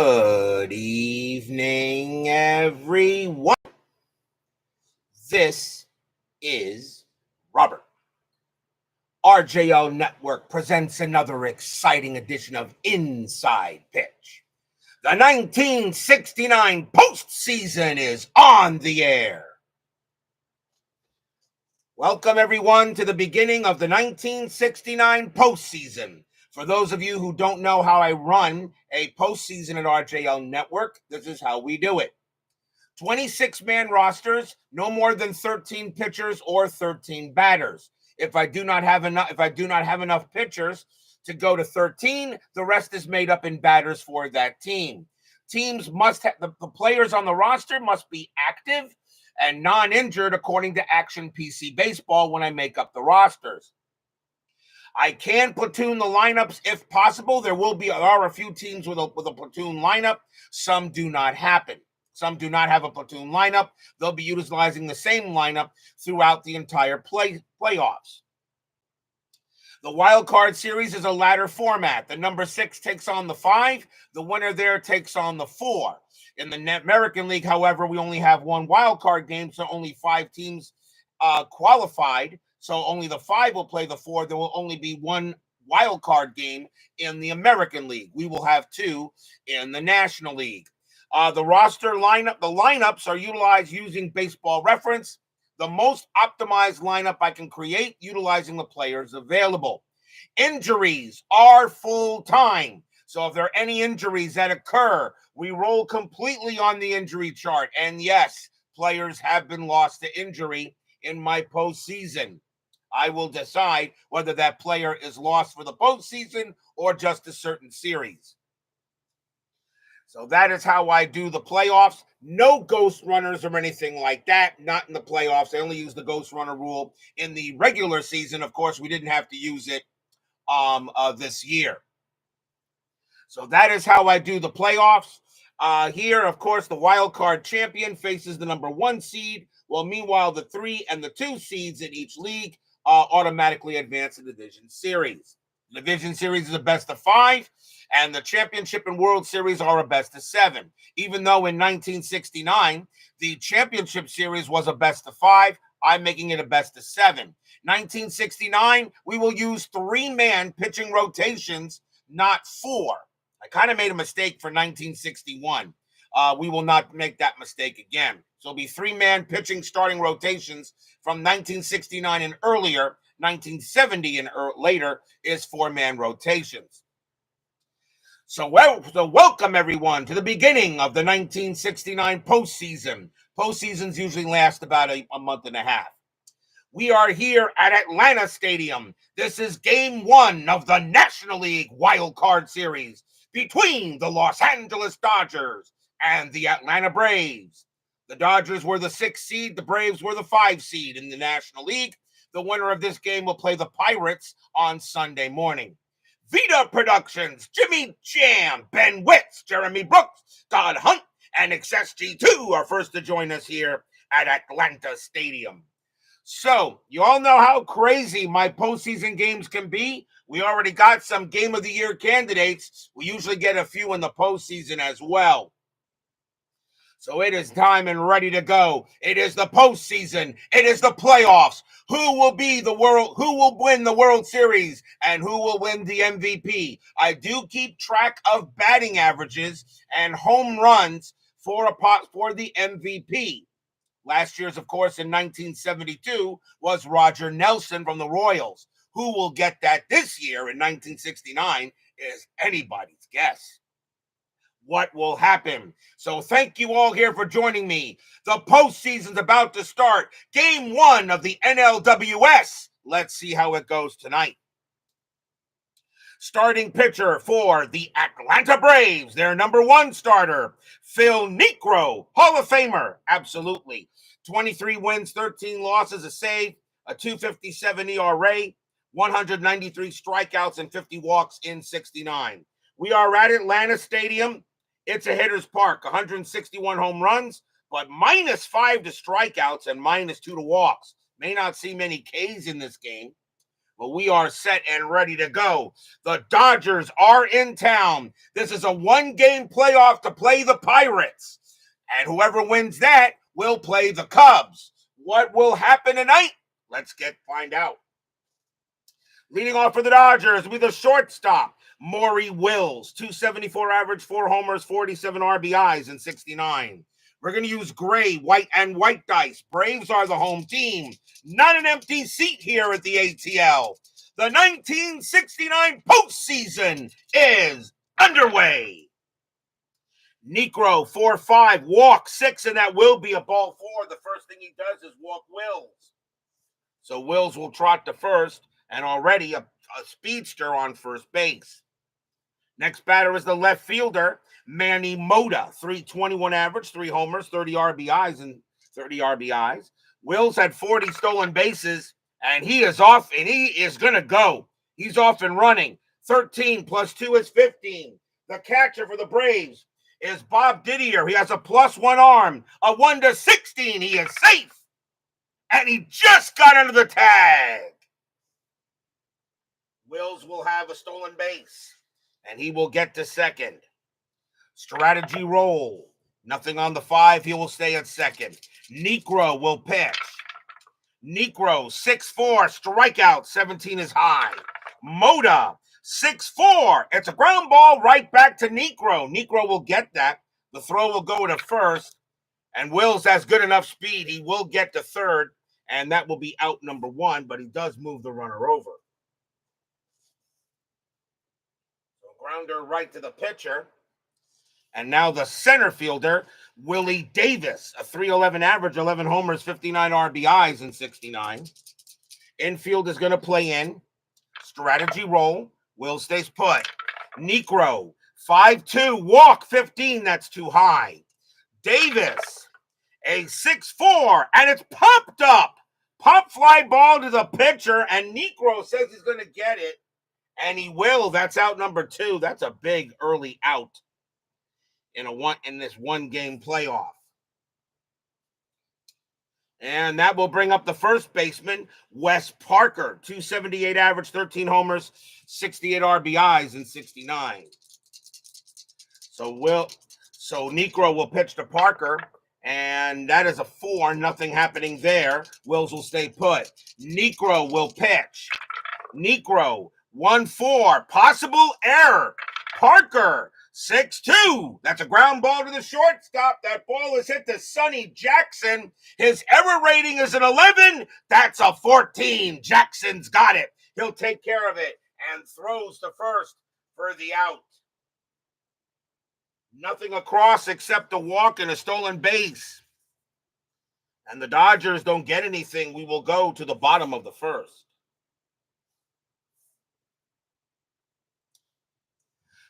Good evening, everyone. This is Robert. RJO Network presents another exciting edition of Inside Pitch. The 1969 postseason is on the air. Welcome, everyone, to the beginning of the 1969 postseason. For those of you who don't know how I run a postseason at RJL Network, this is how we do it. 26-man rosters, no more than 13 pitchers or 13 batters. If I do not have enough pitchers to go to 13, the rest is made up in batters for that team. Teams must have the players on the roster must be active and non-injured according to Action PC Baseball when I make up the rosters. I can platoon the lineups if possible. There are a few teams with a platoon lineup. Some do not happen. Some do not have a platoon lineup. They'll be utilizing the same lineup throughout the entire playoffs. The wild card series is a ladder format. The number 6 takes on the 5. The winner there takes on the 4. In the American League, however, we only have one wild card game, so only 5 teams qualified. So only the 5 will play the 4. There will only be one wild card game in the American League. We will have 2 in the National League. The lineups are utilized using Baseball Reference, the most optimized lineup I can create utilizing the players available. Injuries are full-time. So if there are any injuries that occur, we roll completely on the injury chart. And yes, players have been lost to injury in my postseason. I will decide whether that player is lost for the postseason or just a certain series. So that is how I do the playoffs. No ghost runners or anything like that. Not in the playoffs. I only use the ghost runner rule in the regular season. Of course, we didn't have to use it this year. So that is how I do the playoffs. Here, of course, the wild card champion faces the number 1 seed. Well, meanwhile, the 3 and the 2 seeds in each league automatically advance to the Division Series. The Division Series is a best of 5, and the Championship and World Series are a best of 7. Even though in 1969, the Championship Series was a best of 5, I'm making it a best of 7. 1969, we will use 3-man pitching rotations, not 4. I kind of made a mistake for 1961. We will not make that mistake again. So it'll be 3-man pitching starting rotations from 1969 and earlier. 1970 and later is 4-man rotations. So welcome, everyone, to the beginning of the 1969 postseason. Postseasons usually last about a month and a half. We are here at Atlanta Stadium. This is Game 1 of the National League Wild Card Series between the Los Angeles Dodgers and the Atlanta Braves. The Dodgers were the 6th seed. The Braves were the 5 seed in the National League. The winner of this game will play the Pirates on Sunday morning. Vita Productions, Jimmy Jam, Ben Witz, Jeremy Brooks, Todd Hunt, and XSG2 are first to join us here at Atlanta Stadium. So, you all know how crazy my postseason games can be. We already got some Game of the Year candidates. We usually get a few in the postseason as well. So it is time and ready to go. It is the postseason. It is the playoffs. Who will win the World Series and who will win the MVP? I do keep track of batting averages and home runs for the MVP. Last year's, of course, in 1972 was Roger Nelson from the Royals. Who will get that this year in 1969 is anybody's guess. What will happen? So thank you all here for joining me. The postseason's about to start. Game 1 of the NLWS. Let's see how it goes tonight. Starting pitcher for the Atlanta Braves, their number 1 starter, Phil Niekro, Hall of Famer, absolutely. 23 wins, 13 losses, a save, a .257 ERA, 193 strikeouts, and 50 walks in 69. We are at Atlanta Stadium. It's a hitter's park, 161 home runs, but -5 to strikeouts and -2 to walks. May not see many Ks in this game. But we are set and ready to go. The Dodgers are in town. This is a one-game playoff to play the Pirates. And whoever wins that will play the Cubs. What will happen tonight? Let's find out. Leading off for the Dodgers will be the shortstop, Maury Wills, 274 average, 4 homers, 47 RBIs, and 69. We're going to use gray, white, and white dice. Braves are the home team. Not an empty seat here at the ATL. The 1969 postseason is underway. Niekro, 4-5, walk 6, and that will be a ball 4. The first thing he does is walk Wills. So Wills will trot to first, and already a speedster on first base. Next batter is the left fielder, Manny Mota, 321 average, 3 homers, 30 RBIs. Wills had 40 stolen bases, and he is off, and he is going to go. He's off and running. 13 plus 2 is 15. The catcher for the Braves is Bob Didier. He has a +1 arm, a 1-16. He is safe, and he just got under the tag. Wills will have a stolen base, and he will get to second. Strategy roll. Nothing on the 5. He will stay at second. Niekro will pitch. Niekro, 6'4", strikeout, 17 is high. Mota, 6'4". It's a ground ball right back to Niekro. Niekro will get that. The throw will go to first, and Wills has good enough speed. He will get to third, and that will be out number 1, but he does move the runner over. Grounder right to the pitcher. And now the center fielder, Willie Davis, a 311 average, 11 homers, 59 RBIs, and 69. Infield is going to play in. Strategy roll. Will stays put. Niekro, 5'2", walk 15. That's too high. Davis, a 6'4", and it's popped up. Pop fly ball to the pitcher, and Niekro says he's going to get it. And he will. That's out number 2. That's a big early out in this one-game playoff. And that will bring up the first baseman, Wes Parker, 278 average, 13 homers, 68 RBIs, and 69. So Niekro will pitch to Parker, and that is a 4. Nothing happening there. Wills will stay put. Niekro will pitch. Niekro, 1-4, possible error. Parker, 6'2". That's a ground ball to the shortstop. That ball is hit to Sonny Jackson. His error rating is an 11. That's a 14. Jackson's got it. He'll take care of it and throws to first for the out. Nothing across except a walk and a stolen base. And the Dodgers don't get anything. We will go to the bottom of the first.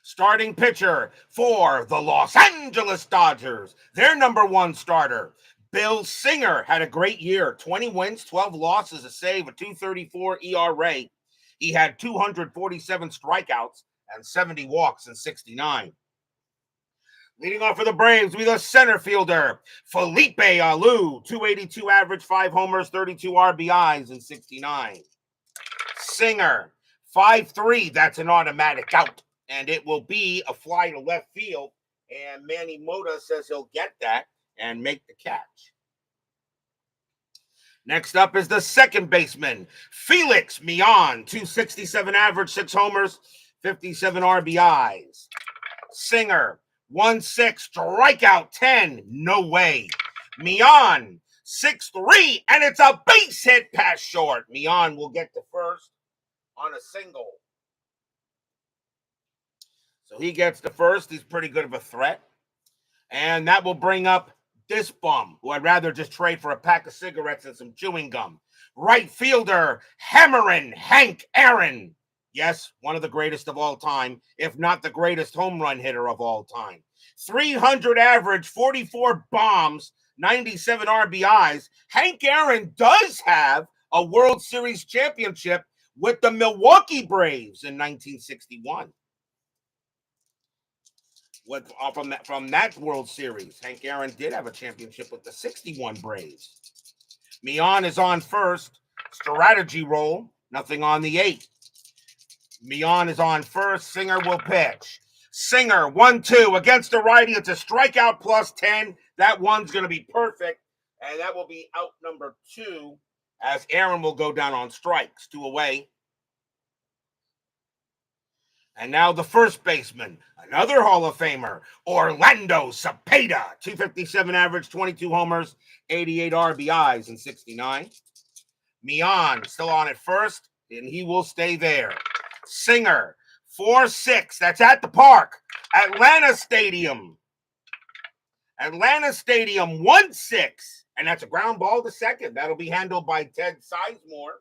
Starting pitcher for the Los Angeles Dodgers, their number 1 starter, Bill Singer, had a great year. 20 wins, 12 losses, a save, a 2.34 ERA. He had 247 strikeouts and 70 walks in 69. Leading off for the Braves will be the center fielder, Felipe Alou, 282 average, 5 homers, 32 RBIs, and 69. Singer, 5'3", that's an automatic out. And it will be a fly to left field. And Manny Mota says he'll get that and make the catch. Next up is the second baseman, Felix Millan, 267 average, 6 homers, 57 RBIs. Singer, 1-6, strikeout 10. No way. Millan, 6'3", and it's a base hit past short. Millan will get to first on a single. So he gets to first. He's pretty good of a threat. And that will bring up this bum, who I'd rather just trade for a pack of cigarettes and some chewing gum. Right fielder, Hammerin' Hank Aaron. Yes, one of the greatest of all time, if not the greatest home run hitter of all time. 300 average, 44 bombs, 97 RBIs. Hank Aaron does have a World Series championship with the Milwaukee Braves in 1961. From that World Series, Hank Aaron did have a championship with the 61 Braves. Millan is on first. Strategy roll. Nothing on the 8. Mian is on first. Singer will pitch. Singer, 1-2 against the righty. It's a strikeout plus 10. That one's going to be perfect, and that will be out number 2 as Aaron will go down on strikes. 2 away. And now the first baseman, another Hall of Famer, Orlando Cepeda. 257 average, 22 homers, 88 RBIs in 69. Mian still on at first, and he will stay there. Singer, 4-6. That's at the park. Atlanta Stadium. 1-6. And that's a ground ball to second. That'll be handled by Ted Sizemore.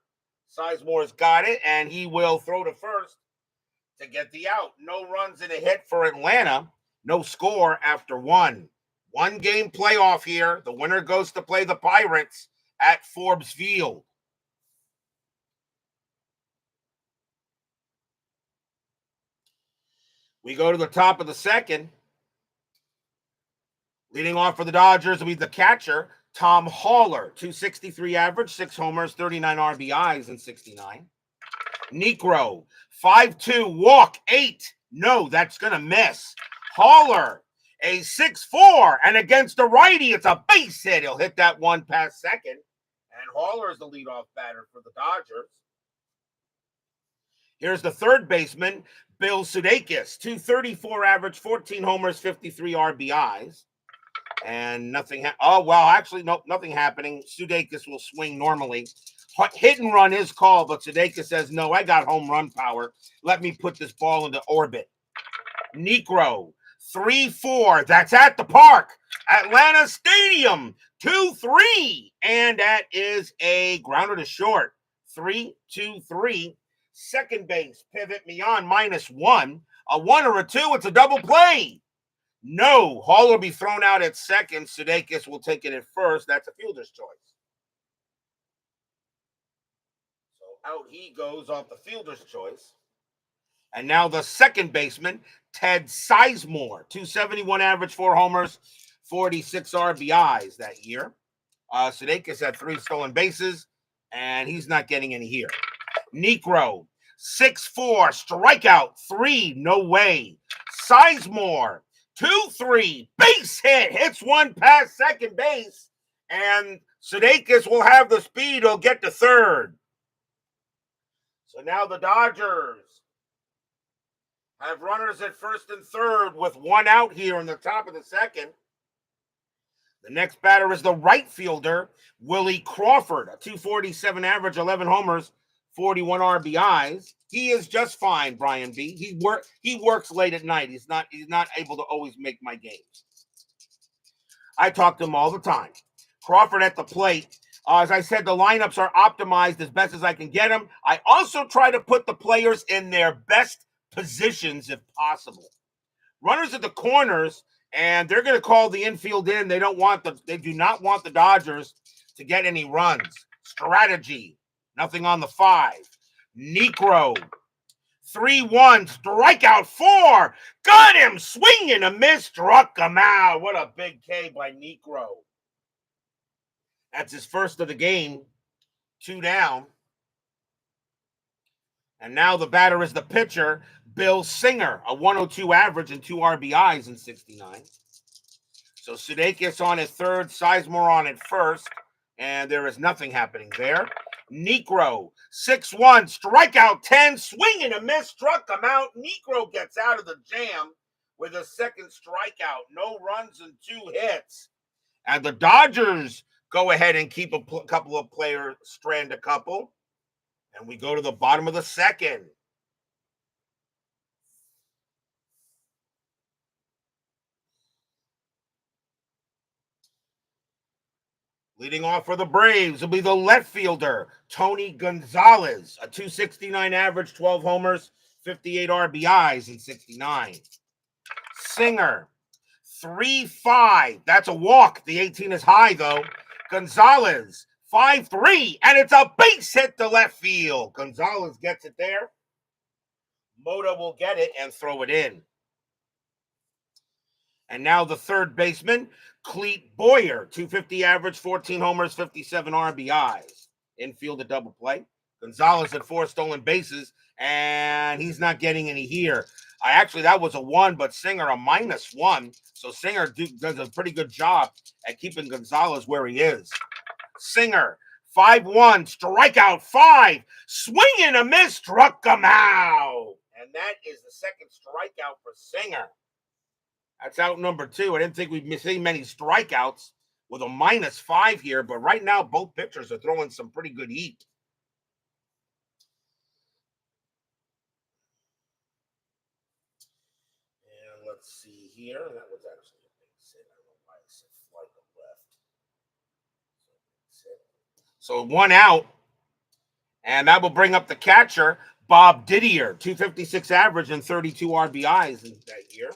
Sizemore's got it, and he will throw to first to get the out. No runs and a hit for Atlanta. No score after 1. 1-game playoff here. The winner goes to play the Pirates at Forbes Field. We go to the top of the second. Leading off for the Dodgers will be the catcher, Tom Haller. 263 average, 6 homers, 39 RBIs in 69. Niekro, 5-2, walk, 8. No, that's going to miss. Haller, a 6-4, and against the righty, it's a base hit. He'll hit that one past second. And Haller is the leadoff batter for the Dodgers. Here's the third baseman, Bill Sudeikis. 234 average, 14 homers, 53 RBIs. And nothing. Nothing happening. Sudeikis will swing normally. Hit and run is called, but Sudeikis says, no, I got home run power. Let me put this ball into orbit. Niekro, 3-4. That's at the park. Atlanta Stadium, 2-3. And that is a grounder to short. 3-2-3. Second base, pivot Mian, -1. A 1 or a 2, it's a double play. No, Hall will be thrown out at second. Sudeikis will take it at first. That's a fielder's choice. So out he goes off the fielder's choice. And now the second baseman, Ted Sizemore. 271 average, 4 homers, 46 RBIs that year. Sudeikis had 3 stolen bases, and he's not getting any here. Niekro, 6-4, strikeout, 3, no way. Sizemore, 2-3, base hit, hits one past second base, and Sudeikis will have the speed, he'll get to third. So now the Dodgers have runners at first and third with 1 out here in the top of the second. The next batter is the right fielder, Willie Crawford, a 247 average, 11 homers, 41 RBIs. He is just fine, Brian B. He works late at night. He's not able to always make my games. I talk to him all the time. Crawford at the plate. As I said, the lineups are optimized as best as I can get them. I also try to put the players in their best positions if possible. Runners at the corners, and they're going to call the infield in. They do not want the Dodgers to get any runs. Strategy. Nothing on the 5. Niekro, 3-1, strikeout 4. Got him, swing and a miss, struck him out. What a big K by Niekro. That's his first of the game. 2 down. And now the batter is the pitcher, Bill Singer, a 102 average and 2 RBIs in 69. So Sudeikis on at third, Sizemore on at first, and there is nothing happening there. Niekro, 6-1, strikeout 10, swing and a miss, struck him out. Niekro gets out of the jam with a second strikeout. No runs and 2 hits. And the Dodgers go ahead and keep a couple of players, strand a couple. And we go to the bottom of the second. Leading off for the Braves will be the left fielder, Tony Gonzalez, a 269 average, 12 homers, 58 RBIs in 69. Singer, 3-5. That's a walk. The 18 is high, though. Gonzalez, 5-3, and it's a base hit to left field. Gonzalez gets it there. Mota will get it and throw it in. And now the third baseman, Cleet Boyer, 250 average, 14 homers, 57 RBIs. Infield a double play. Gonzalez had 4 stolen bases, and he's not getting any here. Actually, that was a 1, but Singer a -1. So Singer does a pretty good job at keeping Gonzalez where he is. Singer, 5-1, strikeout 5, swing and a miss, struck him out. And that is the second strikeout for Singer. That's out number 2. I didn't think we'd see many strikeouts with a -5 here, but right now both pitchers are throwing some pretty good heat. And let's see here. That was actually a base hit. I don't know why I said flight to left. So 1 out, and that will bring up the catcher, Bob Didier, 256 average and 32 RBIs in that year.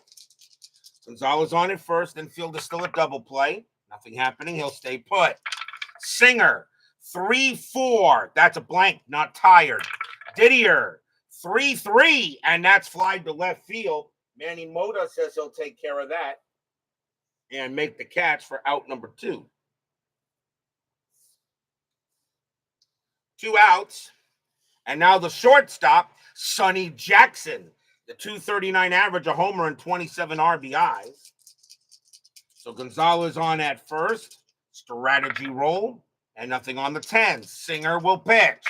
Gonzalez on at first, infield is still a double play. Nothing happening. He'll stay put. Singer, 3-4. That's a blank, not tired. Didier, 3-3, and that's fly to left field. Manny Mota says he'll take care of that and make the catch for out number 2. 2 outs. And now the shortstop, Sonny Jackson, the 239 average, a homer and 27 RBIs. So Gonzalez on at first, strategy roll, and nothing on the 10. Singer will pitch.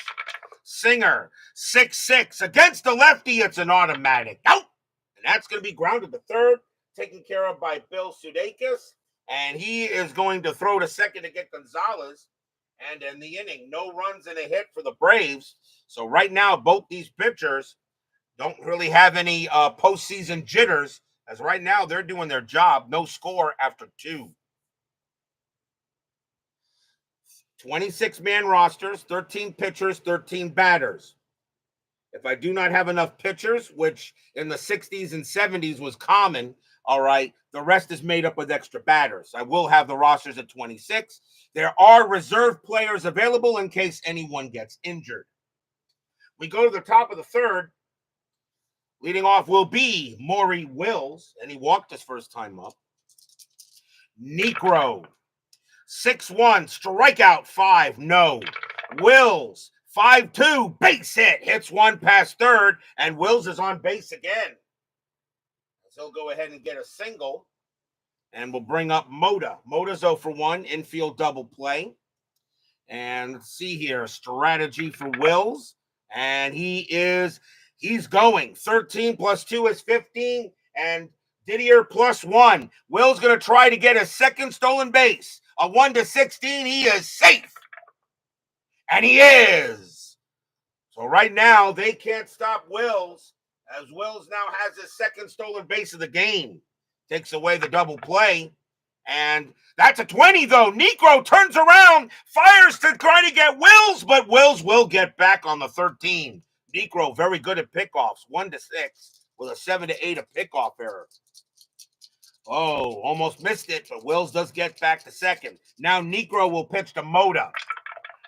Singer, 6-6 against the lefty. It's an automatic out, and that's going to be grounded to third, taken care of by Bill Sudeikis, and he is going to throw to second to get Gonzalez. And in the inning, no runs and a hit for the Braves. So right now, both these pitchers don't really have any postseason jitters, as right now they're doing their job. No score after 2. 26-man rosters, 13 pitchers, 13 batters. If I do not have enough pitchers, which in the 60s and 70s was common, all right, the rest is made up with extra batters. I will have the rosters at 26. There are reserve players available in case anyone gets injured. We go to the top of the third. Leading off will be Maury Wills, and he walked his first time up. Niekro, 6-1, strikeout 5, no. Wills, 5-2, base hit, hits 1 past third, and Wills is on base again. So he'll go ahead and get a single, and we'll bring up Mota. Mota's 0-for-1, infield double play. And let's see here, strategy for Wills, and he's going. 13 plus 2 is 15, and Didier plus 1. Will's going to try to get a second stolen base. A 1-16, he is safe. And he is. So right now, they can't stop Wills, as Wills now has his second stolen base of the game. Takes away the double play. And that's a 20, though. Niekro turns around, fires to try to get Wills, but Wills will get back on the 13. Niekro very good at pickoffs, 1-6, with a 7-8 a pickoff error. Oh, almost missed it, but Wills does get back to second. Now Niekro will pitch to Mota.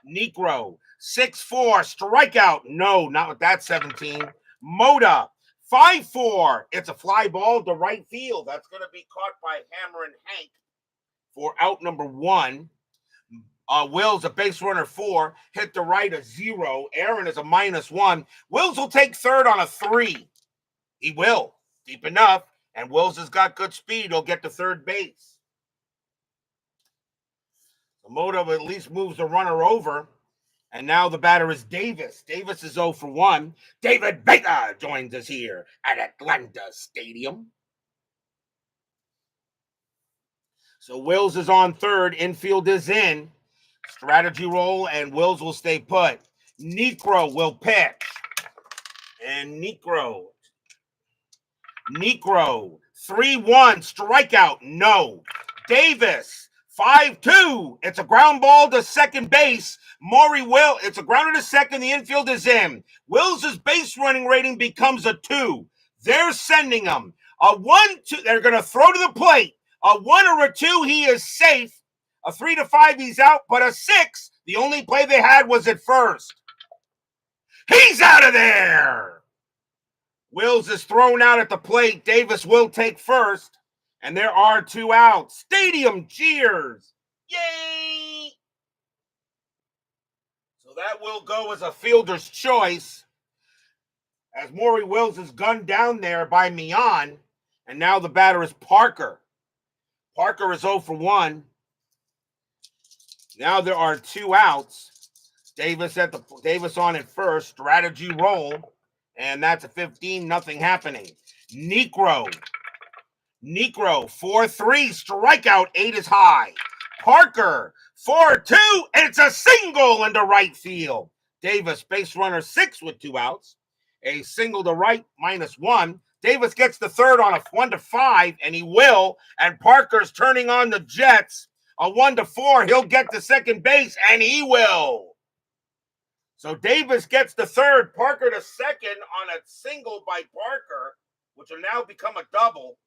Niekro, 6-4, strikeout. No, not with that 17. Mota, 5-4. It's a fly ball to right field. That's going to be caught by Hammer and Hank for out number 1. Wills, a base runner 4, hit the right a 0. Aaron is a -1. Wills will take third on a 3. He will, deep enough, and Wills has got good speed. He'll get to third base. The Mota at least moves the runner over, and now the batter is Davis. Davis is 0-for-1. David Baker joins us here at Atlanta Stadium. So Wills is on third. Infield is in. Strategy roll, and Wills will stay put. Niekro will pitch. And Niekro, 3-1, strikeout, no. Davis, 5-2. It's a ground ball to second base. It's a grounder to second. The infield is in. Wills' base running rating becomes a 2. They're sending him a 1-2. They're going to throw to the plate. A 1 or a 2, he is safe. A 3-5, he's out. But a 6, the only play they had was at first. He's out of there. Wills is thrown out at the plate. Davis will take first. And there are 2 outs. Stadium cheers. Yay! So that will go as a fielder's choice, as Maury Wills is gunned down there by Mian, and now the batter is Parker. Parker is 0 for 1. Now there are 2 outs. Davis on at first, strategy roll, and that's a 15-0 happening. Niekro, 4-3, strikeout, 8 is high. Parker, 4-2, and it's a single into right field. Davis, base runner 6 with 2 outs. A single to right, -1. Davis gets the third on a 1-5, and he will. And Parker's turning on the Jets. A 1-4, he'll get to second base, and he will. So Davis gets the third, Parker to second on a single by Parker, which will now become a double.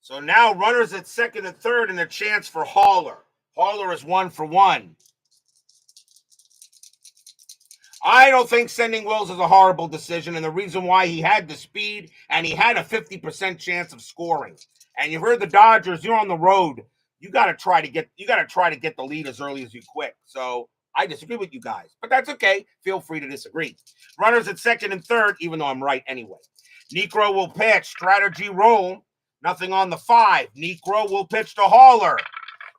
So now runners at second and third, and a chance for Haller. Haller is 1 for 1. I don't think sending Wills is a horrible decision, and the reason why, he had the speed and he had a 50% chance of scoring. And you heard the Dodgers, you're on the road. You got to try to get the lead as early as you quick. So I disagree with you guys, but that's okay. Feel free to disagree. Runners at second and third, even though I'm right anyway. Niekro will pitch, strategy roll. Nothing on the 5. Niekro will pitch to Haller.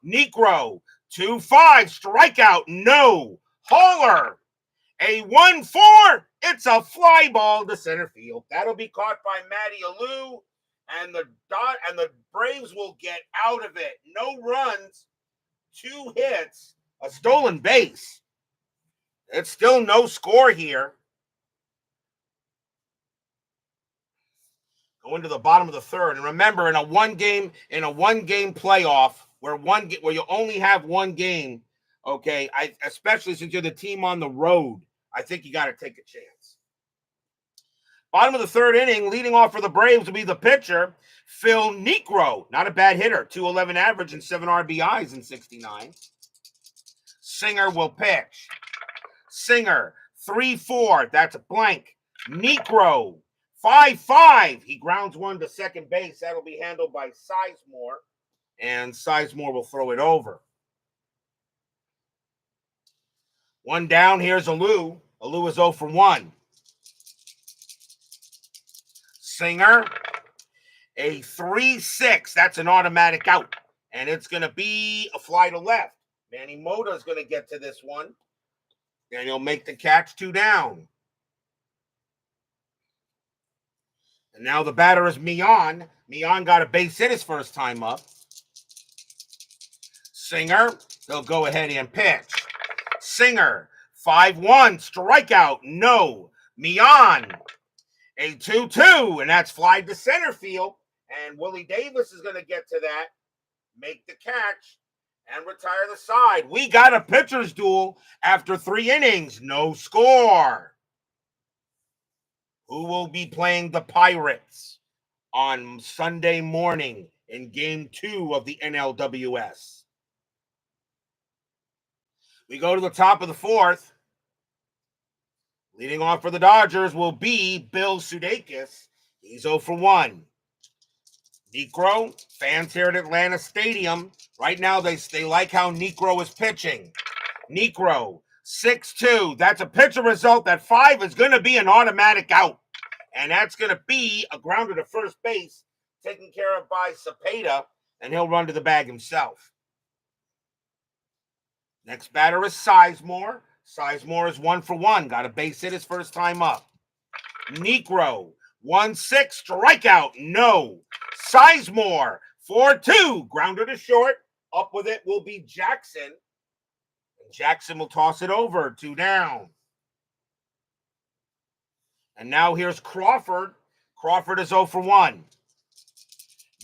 Niekro, 2-5, strikeout, no. Haller, a 1-4. It's a fly ball to center field. That'll be caught by Matty Alou, and the Braves will get out of it. No runs, 2 hits, a stolen base. It's still no score here. Go into the bottom of the third, and remember, in a one game playoff where you only have one game, okay, especially since you're the team on the road, I think you got to take a chance. Bottom of the third inning, leading off for the Braves will be the pitcher, Phil Niekro. Not a bad hitter, 211 average and 7 RBIs in 69. Singer will pitch. Singer, 3-4, that's a blank. Niekro, 5-5. He grounds one to second base. That'll be handled by Sizemore, and Sizemore will throw it over. 1 down. Here's Alou. Alou is 0 for 1. Singer, a 3-6. That's an automatic out, and it's going to be a fly to left. Manny Mota is going to get to this one, and he'll make the catch. 2 down. And now the batter is Mian. Mian got a base hit his first time up. Singer, they'll go ahead and pitch. Singer, 5-1, strikeout, no. Mian, a 2-2, and that's fly to center field. And Willie Davis is going to get to that, make the catch, and retire the side. We got a pitcher's duel after 3 innings, no score. Who will be playing the Pirates on Sunday morning in Game 2 of the NLWS? We go to the top of the 4th. Leading off for the Dodgers will be Bill Sudeikis. He's 0 for 1. Niekro, fans here at Atlanta Stadium. Right now, they like how Niekro is pitching. Niekro, 6-2. That's a pitcher result. That 5 is going to be an automatic out. And that's going to be a grounder to first base, taken care of by Cepeda, and he'll run to the bag himself. Next batter is Sizemore. Sizemore is 1 for 1. Got a base hit his first time up. Niekro, 1-6, strikeout, no. Sizemore, 4-2, grounder to short. Up with it will be Jackson. And Jackson will toss it over, 2 down. And now here's Crawford. Crawford is 0 for 1.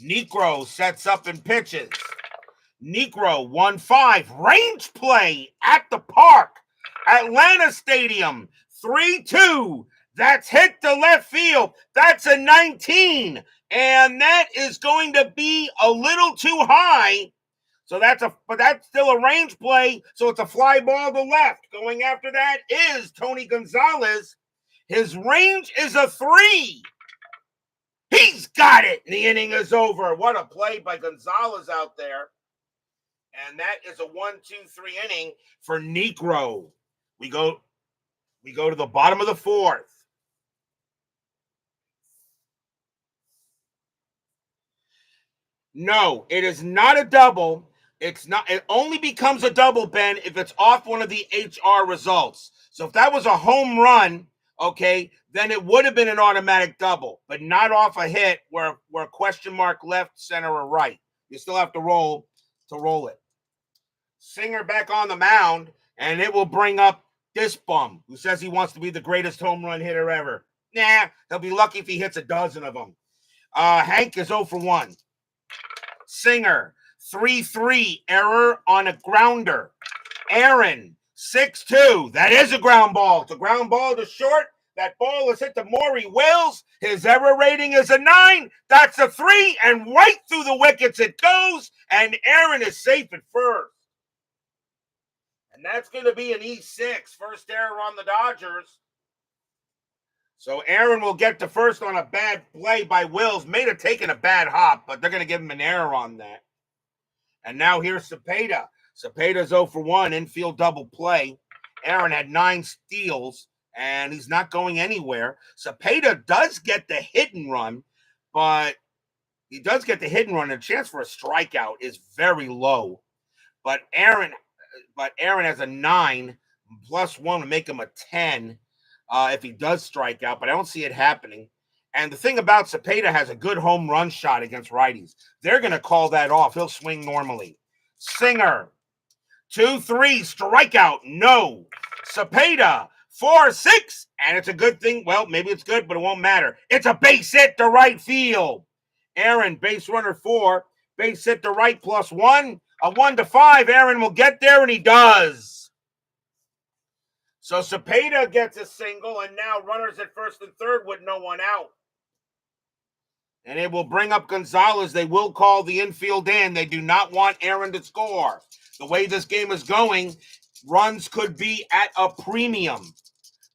Niekro sets up and pitches. Niekro, 1-5, range play at the park. Atlanta Stadium, 3-2. That's hit to left field. That's a 19. And that is going to be a little too high. But that's still a range play. So it's a fly ball to left. Going after that is Tony Gonzalez. His range is a 3. He's got it. The inning is over. What a play by Gonzalez out there. And that is a 1-2-3 inning for Niekro. We go to the bottom of the fourth. No, it is not a double. It's not. It only becomes a double, Ben, if it's off one of the HR results. So if that was a home run, okay, then it would have been an automatic double, but not off a hit where question mark left, center, or right. You still have to roll it. Singer back on the mound, and it will bring up this bum who says he wants to be the greatest home run hitter ever. Nah, he'll be lucky if he hits a dozen of them. Hank is 0 for 1. Singer, 3-3, error on a grounder. Aaron, 6-2. That is a ground ball. It's a ground ball to short. That ball is hit to Maury Wills. His error rating is a 9. That's a 3. And right through the wickets it goes. And Aaron is safe at first. And that's going to be an E6. First error on the Dodgers. So Aaron will get to first on a bad play by Wills. May have taken a bad hop, but they're going to give him an error on that. And now here's Cepeda. Cepeda's 0 for 1, infield double play. Aaron had 9 steals, and he's not going anywhere. Cepeda does get the hit and run, but he does get the hit and run. And the chance for a strikeout is very low. But Aaron has a 9 plus 1 to make him a 10 if he does strike out, but I don't see it happening. And the thing about Cepeda has a good home run shot against righties. They're going to call that off. He'll swing normally. Singer, 2-3, strikeout, no. Cepeda, 4-6, and it's a good thing. Well, maybe it's good, but it won't matter. It's a base hit to right field. Aaron, base runner 4, base hit to right plus 1, a 1-5. Aaron will get there, and he does. So Cepeda gets a single, and now runners at first and third with no one out. And it will bring up Gonzalez. They will call the infield in. They do not want Aaron to score. The way this game is going, runs could be at a premium.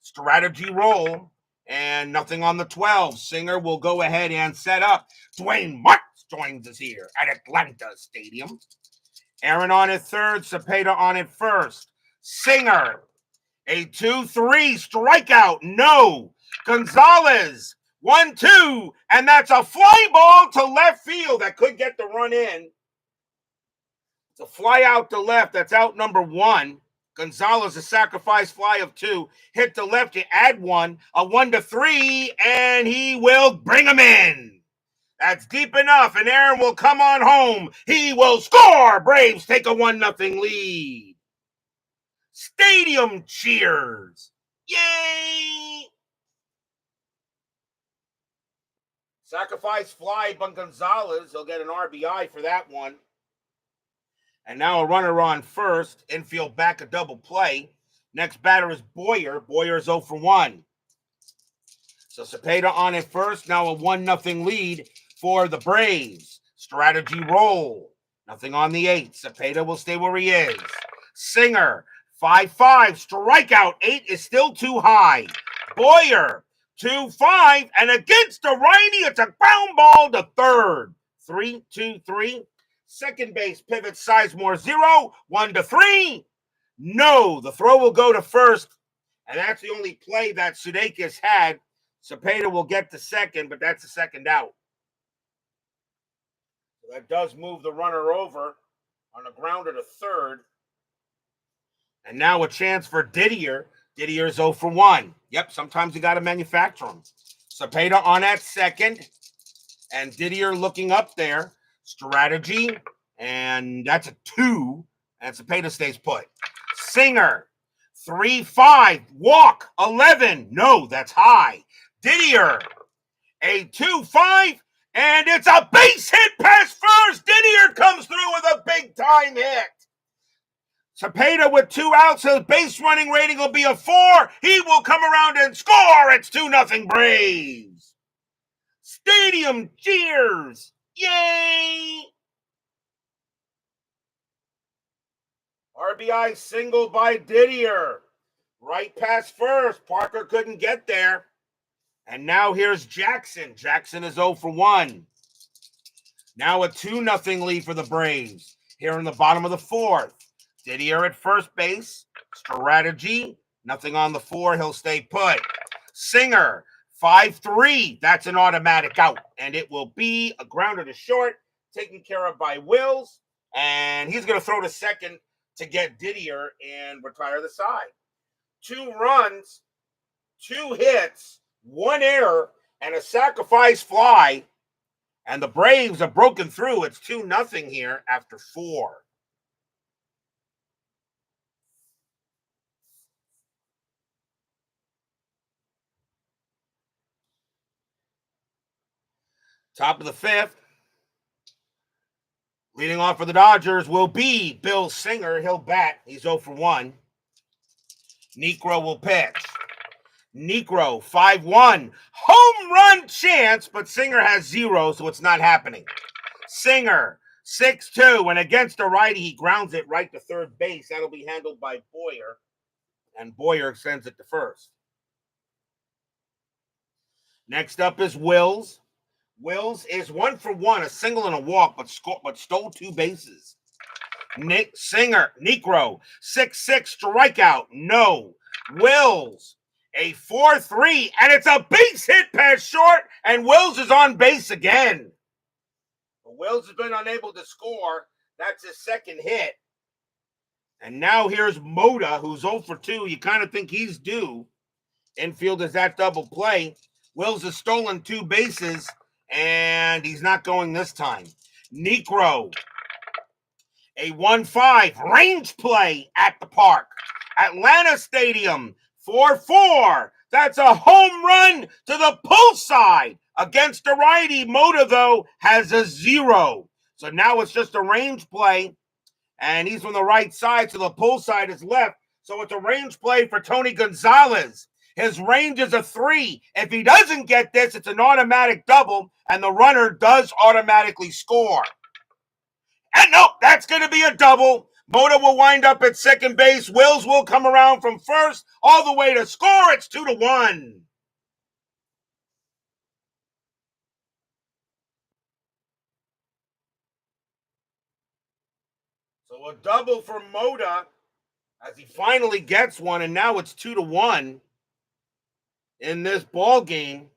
Strategy roll, and nothing on the 12. Singer will go ahead and set up. Dwayne Marks joins us here at Atlanta Stadium. Aaron on at third, Cepeda on at first. Singer, a 2-3, strikeout, no. Gonzalez, 1-2, and that's a fly ball to left field that could get the run in. It's a fly out to left. That's out number 1. Gonzalez, a sacrifice fly of 2. Hit to left, you add 1, a 1-3, and he will bring him in. That's deep enough, and Aaron will come on home. He will score. Braves take a 1-0 lead. Stadium cheers. Yay! Sacrifice fly by Gonzalez. He'll get an RBI for that one. And now a runner on first. Infield back, a double play. Next batter is Boyer. Boyer's 0 for 1. So Cepeda on at first. Now a 1-0 lead for the Braves. Strategy roll. Nothing on the 8. Cepeda will stay where he is. Singer, 5-5, strikeout. 8 is still too high. Boyer, 2-5, and against the righty, it's a ground ball to third. 3-2-3. Second base pivot, Sizemore 0, 1-3. No, the throw will go to first, and that's the only play that Sudeikis had. Cepeda will get to second, but that's a second out. So that does move the runner over on a grounder to third. And now a chance for Didier. Didier's 0 for 1. Yep, sometimes you got to manufacture them. Cepeda on at second. And Didier looking up there. Strategy. And that's a 2. And Cepeda stays put. Singer. 3-5. Walk. 11. No, that's high. Didier. A 2-5. And it's a base hit past first. Didier comes through with a big time hit. Cepeda with 2 outs, his base running rating will be a 4. He will come around and score. It's 2-0 Braves. Stadium cheers. Yay! RBI single by Didier. Right past first. Parker couldn't get there. And now here's Jackson. Jackson is 0 for 1. Now a 2-0 lead for the Braves. here in the bottom of the fourth. Didier at first base. Strategy, nothing on the 4. He'll stay put. Singer, 5-3. That's an automatic out. And it will be a grounder to short, taken care of by Wills. And he's going to throw to second to get Didier and retire the side. 2 runs, 2 hits, 1 error, and a sacrifice fly. And the Braves have broken through. It's 2-0 here after 4. Top of the 5th. Leading off for the Dodgers will be Bill Singer. He'll bat. He's 0 for 1. Niekro will pitch. Niekro, 5-1. Home run chance, but Singer has 0, so it's not happening. Singer, 6-2, and against a righty, he grounds it right to third base. That'll be handled by Boyer, and Boyer sends it to first. Next up is Wills. Wills is 1 for 1, a single and a walk, but stole 2 bases. Niekro, 6-6, strikeout, no. Wills, a 4-3, and it's a base hit past short, and Wills is on base again. But Wills has been unable to score. That's his second hit. And now here's Moda, who's 0 for 2. You kind of think he's due. Infield is that double play. Wills has stolen 2 bases, and he's not going this time. Niekro, a 1-5 range play at the park. Atlanta Stadium, 4-4. That's a home run to the pull side against a righty. Moda, though, has a 0. So now it's just a range play, and he's from the right side, so the pull side is left. So it's a range play for Tony Gonzalez. His range is a 3. If he doesn't get this, it's an automatic double, and the runner does automatically score. And nope, that's going to be a double. Moda will wind up at second base. Wills will come around from first all the way to score. It's 2-1. So a double for Moda as he finally gets one, and now it's 2-1 in this ball game.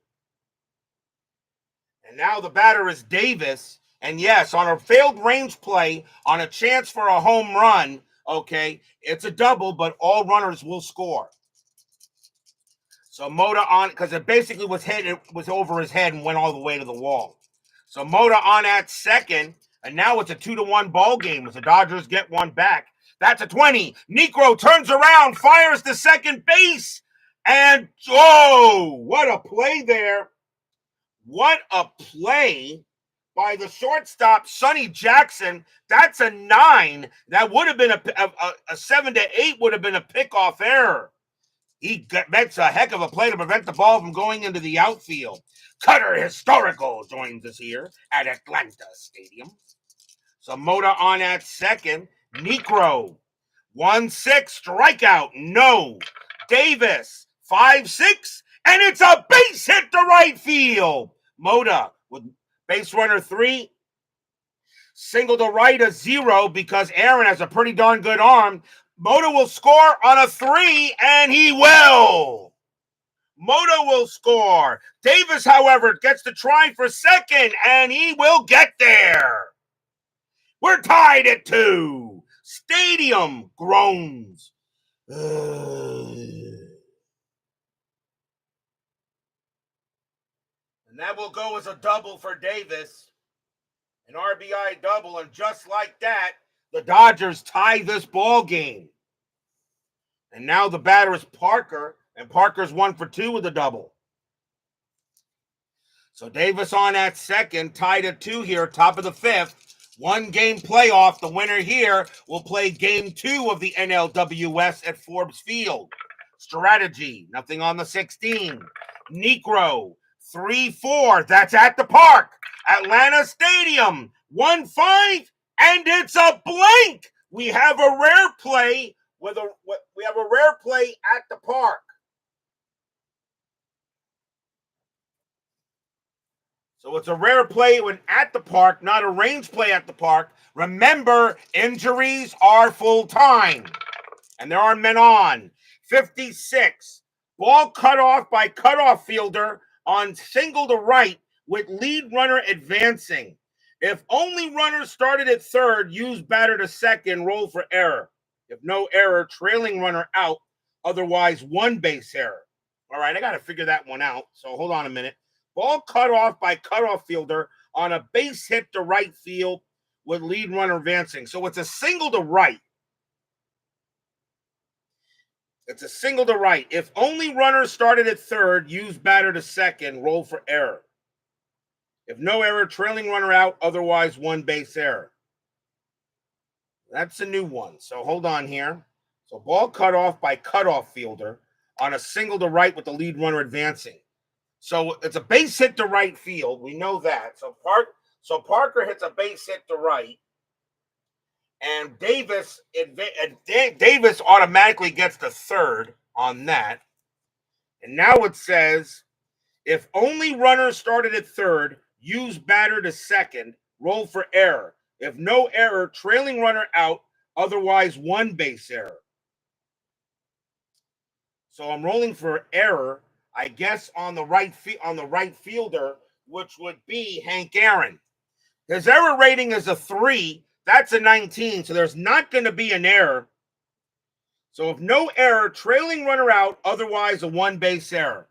And now the batter is Davis. And yes, on a failed range play, on a chance for a home run, okay, it's a double, but all runners will score. So Moda on, because it basically was over his head and went all the way to the wall. So Moda on at second, and now it's a 2-1 ball game as the Dodgers get one back. That's a 20. Niekro turns around, fires to second base, and oh, what a play there. What a play by the shortstop, Sonny Jackson. That's a 9. That would have been a 7-8 would have been a pickoff error. He makes a heck of a play to prevent the ball from going into the outfield. Cutter Historical joins us here at Atlanta Stadium. So Moda on at second. Niekro, 1-6, strikeout, no. Davis, 5-6, and it's a base hit to right field. Moda with base runner 3. Single to right, a 0 because Aaron has a pretty darn good arm. Moda will score on a 3, and he will. Moda will score. Davis, however, gets to try for second, and he will get there. We're tied at 2. Stadium groans. And that will go as a double for Davis. An RBI double, and just like that, the Dodgers tie this ball game. And now the batter is Parker, and Parker's 1 for 2 with a double. So Davis on at second, tied at 2 here, top of the 5th. 1-game playoff. The winner here will play game 2 of the NLWS at Forbes Field. Strategy, nothing on the 16. Niekro, 3-4. That's at the park. Atlanta Stadium, 1-5, and it's a blank. We have a rare play at the park. So it's a rare play when at the park, not a range play at the park. Remember, injuries are full time. And there are men on. 56. Ball cut off by cutoff fielder on single to right with lead runner advancing. If only runner started at third, use batter to second, roll for error. If no error, trailing runner out. Otherwise, one base error. All right, I got to figure that one out. So hold on a minute. Ball cut off by cutoff fielder on a base hit to right field with lead runner advancing. So it's a single to right. It's a single to right. If only runner started at third, use batter to second, roll for error. If no error, trailing runner out, otherwise one base error. That's a new one. So hold on here. So ball cut off by cutoff fielder on a single to right with the lead runner advancing. So it's a base hit to right field. We know that. So Parker hits a base hit to right. And Davis automatically gets to third on that. And now it says, if only runner started at third, use batter to second, roll for error. If no error, trailing runner out, otherwise one base error. So I'm rolling for error, I guess, on the right fielder, which would be Hank Aaron. His error rating is a 3. That's a 19, so there's not going to be an error. So if no error, trailing runner out, otherwise a one base error.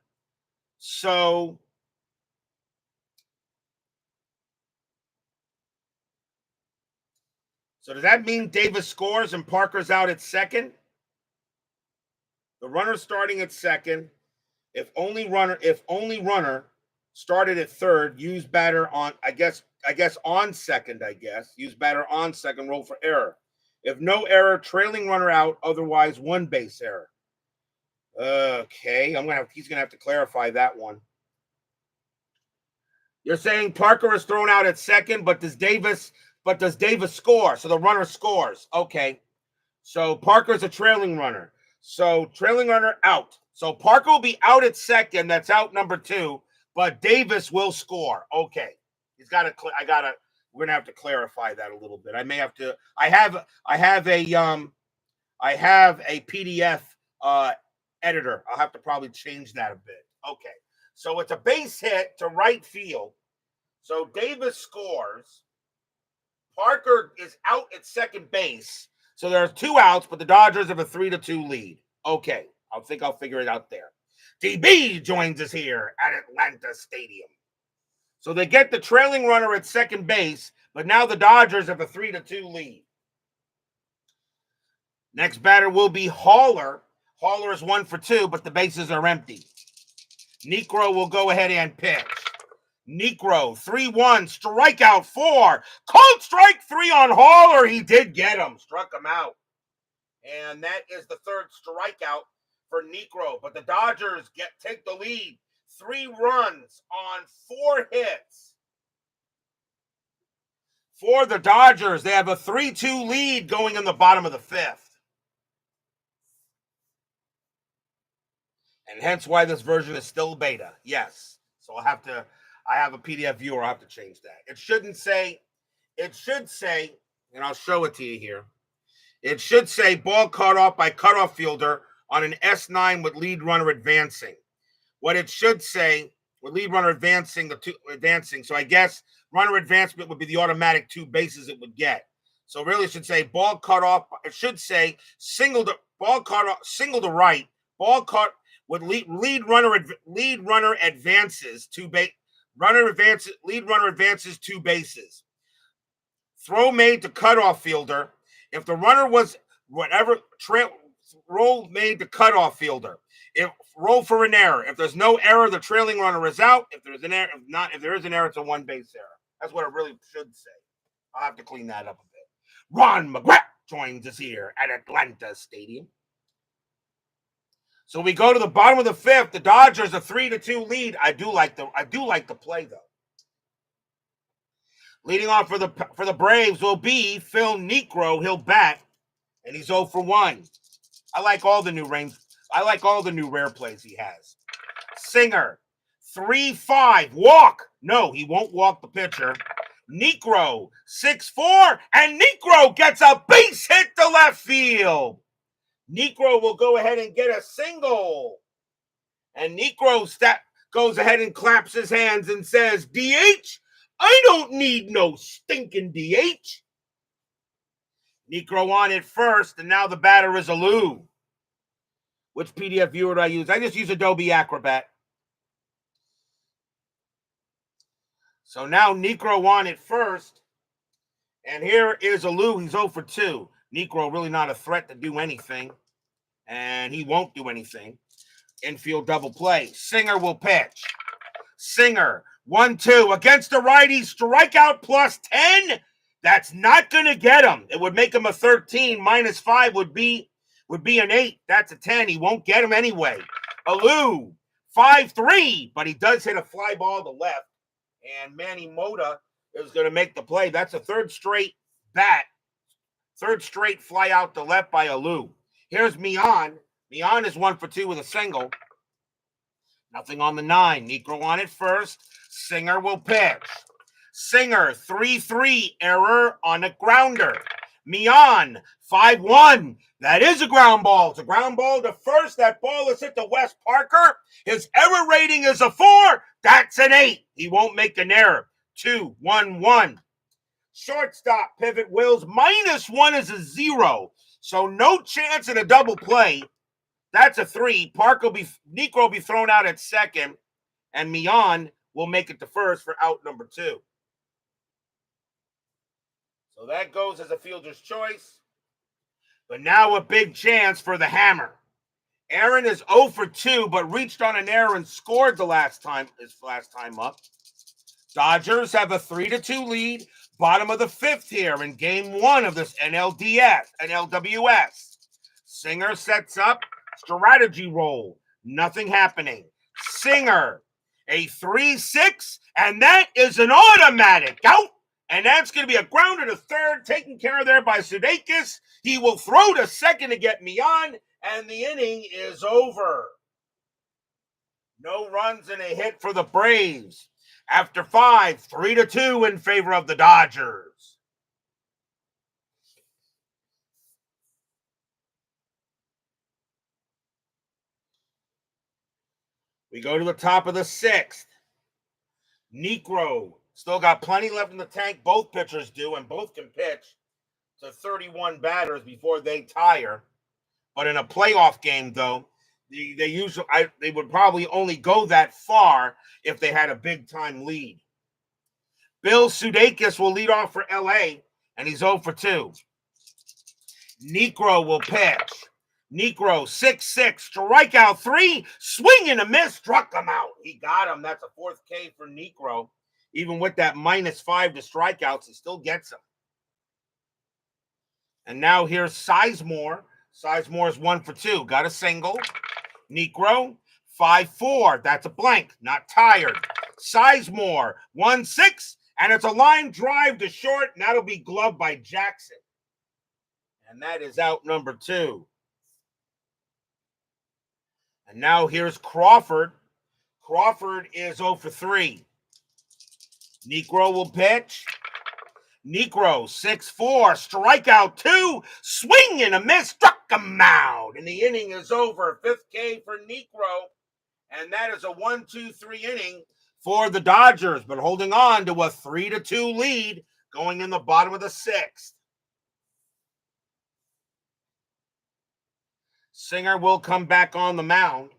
So does that mean Davis scores and Parker's out at second? The runner starting at second. If only runner started at third, use batter on, I guess on second, use batter on second, roll for error. If no error, trailing runner out, otherwise one base error. Okay, he's gonna have to clarify that one. You're saying Parker is thrown out at second, but does Davis score? So the runner scores. Okay. So Parker's a trailing runner. So trailing runner out. So Parker will be out at second. That's out number 2, but Davis will score. Okay. We're gonna have to clarify that a little bit. I may have to. I have a PDF editor. I'll have to probably change that a bit. Okay. So it's a base hit to right field. So Davis scores. Parker is out at second base. So there's 2 outs, but the Dodgers have a 3-2 lead. Okay. I think I'll figure it out there. DB joins us here at Atlanta Stadium. So they get the trailing runner at second base, but now the Dodgers have a 3-2 lead. Next batter will be Haller. Haller is 1 for 2, but the bases are empty. Niekro will go ahead and pitch. Niekro, 3-1, strikeout 4. Cold strike 3 on Haller. He did get him, struck him out. And that is the 3rd strikeout for Niekro. But the Dodgers take the lead. 3 runs on 4 hits. For the Dodgers, they have a 3-2 lead going in the bottom of the 5th. And hence why this version is still beta. Yes. So I have a PDF viewer. I'll have to change that. It should say, and I'll show it to you here. It should say ball cut off by cutoff fielder on an S9 with lead runner advancing. What it should say with lead runner advancing. So I guess runner advancement would be the automatic 2 bases it would get. So really it should say ball cut off. It should say ball cut off, single to right, ball cut with lead runner advances 2 base. Lead runner advances 2 bases. Throw made to cutoff fielder. If the runner was roll made to cutoff fielder. If roll for an error. If there's no error, the trailing runner is out. If there's an error, if there is an error, it's a 1 base error. That's what it really should say. I'll have to clean that up a bit. Ron McGrath joins us here at Atlanta Stadium. So we go to the bottom of the 5th. The Dodgers a 3-2 lead. I do like the play though. Leading off for the Braves will be Phil Niekro. He'll bat, and he's 0 for 1. I like all the new rare plays he has. Singer, 3-5. Walk. No, he won't walk the pitcher. Niekro, 6-4, and Niekro gets a base hit to left field. Niekro will go ahead and get a single. And Niekro goes ahead and claps his hands and says, DH? I don't need no stinking DH. Niekro on it first, and now the batter is Alou. Which PDF viewer do I use? I just use Adobe Acrobat. So now Niekro on it first, and here is Alou. He's 0 for 2. Niekro really not a threat to do anything, and he won't do anything. Infield double play. Singer will pitch. Singer, 1-2 against the righty, strikeout plus 10. That's not going to get him. It would make him a 13. Minus 5 would be an 8. That's a 10. He won't get him anyway. Alou, 5-3, but he does hit a fly ball to left. And Manny Mota is going to make the play. That's a third straight bat. Third straight fly out to left by Alou. Here's Mian. Mian is 1 for 2 with a single. Nothing on the 9. Niekro on it first. Singer will pitch. Singer, 3-3, error on a grounder. Mian, 5-1. That is a ground ball. It's a ground ball to first. That ball is hit to Wes Parker. His error rating is a 4. That's an 8. He won't make an error. 2-1-1. Shortstop pivot Wills. -1 is a 0. So no chance in a double play. That's a 3. Niekro will be thrown out at second, and Mian will make it to first for out number 2. So that goes as a fielder's choice. But now a big chance for the hammer. Aaron is 0 for 2, but reached on an error and scored his last time up. Dodgers have a 3-2 lead, bottom of the 5th here in game 1 of this NLWS. Singer sets up, strategy roll, nothing happening. Singer, a 3-6, and that is an automatic out. And that's going to be a grounder to third, taken care of there by Sudeikis. He will throw to second to get Mian, and the inning is over. No runs and a hit for the Braves. After 5, 3-2 in favor of the Dodgers. We go to the top of the 6th. Niekro. Still got plenty left in the tank. Both pitchers do, and both can pitch to 31 batters before they tire. But in a playoff game, though, they would probably only go that far if they had a big-time lead. Bill Sudeikis will lead off for L.A., and he's 0 for 2. Niekro will pitch. Niekro, 6-6, strikeout 3, swing and a miss, struck him out. He got him. That's a 4th K for Niekro. Even with that -5 to strikeouts, he still gets them. And now here's Sizemore. Sizemore is 1 for 2. Got a single. Niekro, 5-4. That's a blank. Not tired. Sizemore, 1-6. And it's a line drive to short. And that'll be gloved by Jackson. And that is out number 2. And now here's Crawford. Crawford is 0 for 3. Niekro will pitch. Niekro, 6-4, strikeout 2, swing and a miss, struck him out. And the inning is over. 5th K for Niekro. And that is a 1-2-3 inning for the Dodgers, but holding on to a 3-2 lead going in the bottom of the 6th. Singer will come back on the mound.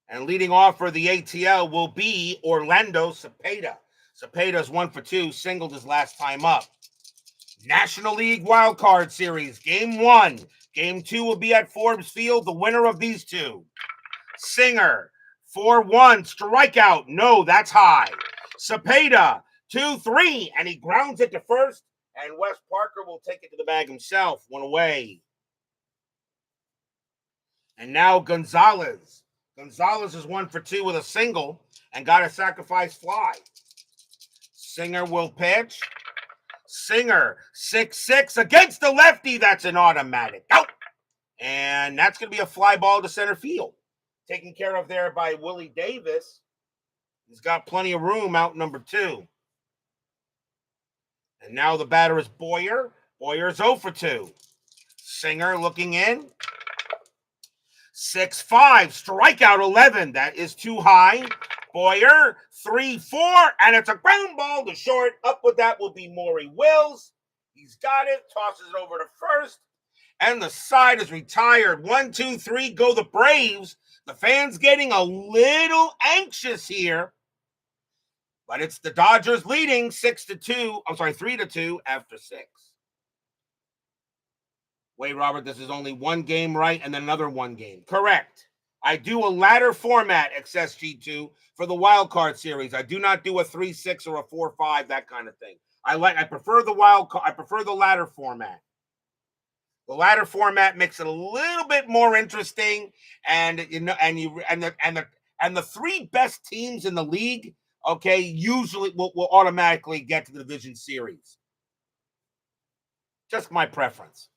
And leading off for the ATL will be Orlando Cepeda. Cepeda's 1 for 2, singled his last time up. National League Wild Card Series, Game 1. Game 2 will be at Forbes Field, the winner of these two. Singer, 4-1, strikeout. No, that's high. Cepeda, 2-3, and he grounds it to first, and Wes Parker will take it to the bag himself. 1 away. And now Gonzalez. Gonzalez is 1 for 2 with a single and got a sacrifice fly. Singer will pitch. Singer, 6-6 against the lefty. That's an automatic out. And that's going to be a fly ball to center field. taken care of there by Willie Davis. He's got plenty of room out number 2. And now the batter is Boyer. Boyer's 0 for 2. Singer looking in. 6-5, strikeout 11. That is too high. Boyer, 3-4, and it's a ground ball to short. Up with that will be Maury Wills. He's got it, tosses it over to first, and the side is retired. 1, 2, 3, go the Braves. The fans getting a little anxious here, but it's the Dodgers leading 3-2 after 6. Wait, Robert, this is only one game, right? And then another one game. Correct. I do a ladder format, XSG2, for the wild card series. I do not do a 3-6 or a 4-5, that kind of thing. I prefer the ladder format. The ladder format makes it a little bit more interesting, and the 3 best teams in the league, okay, usually will automatically get to the division series. Just my preference.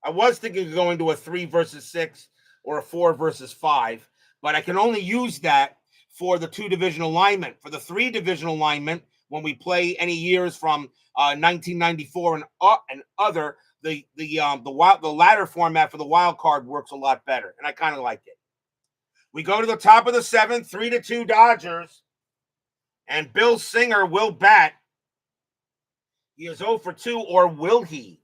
I was thinking of going to a 3 versus 6 or a 4 versus 5, but I can only use that for the 2 division alignment. For the 3 division alignment, when we play any years from 1994 and other, the ladder format for the wild card works a lot better, and I kind of like it. We go to the top of the 7th, 3-2 Dodgers, and Bill Singer will bat. He is 0 for 2, or will he?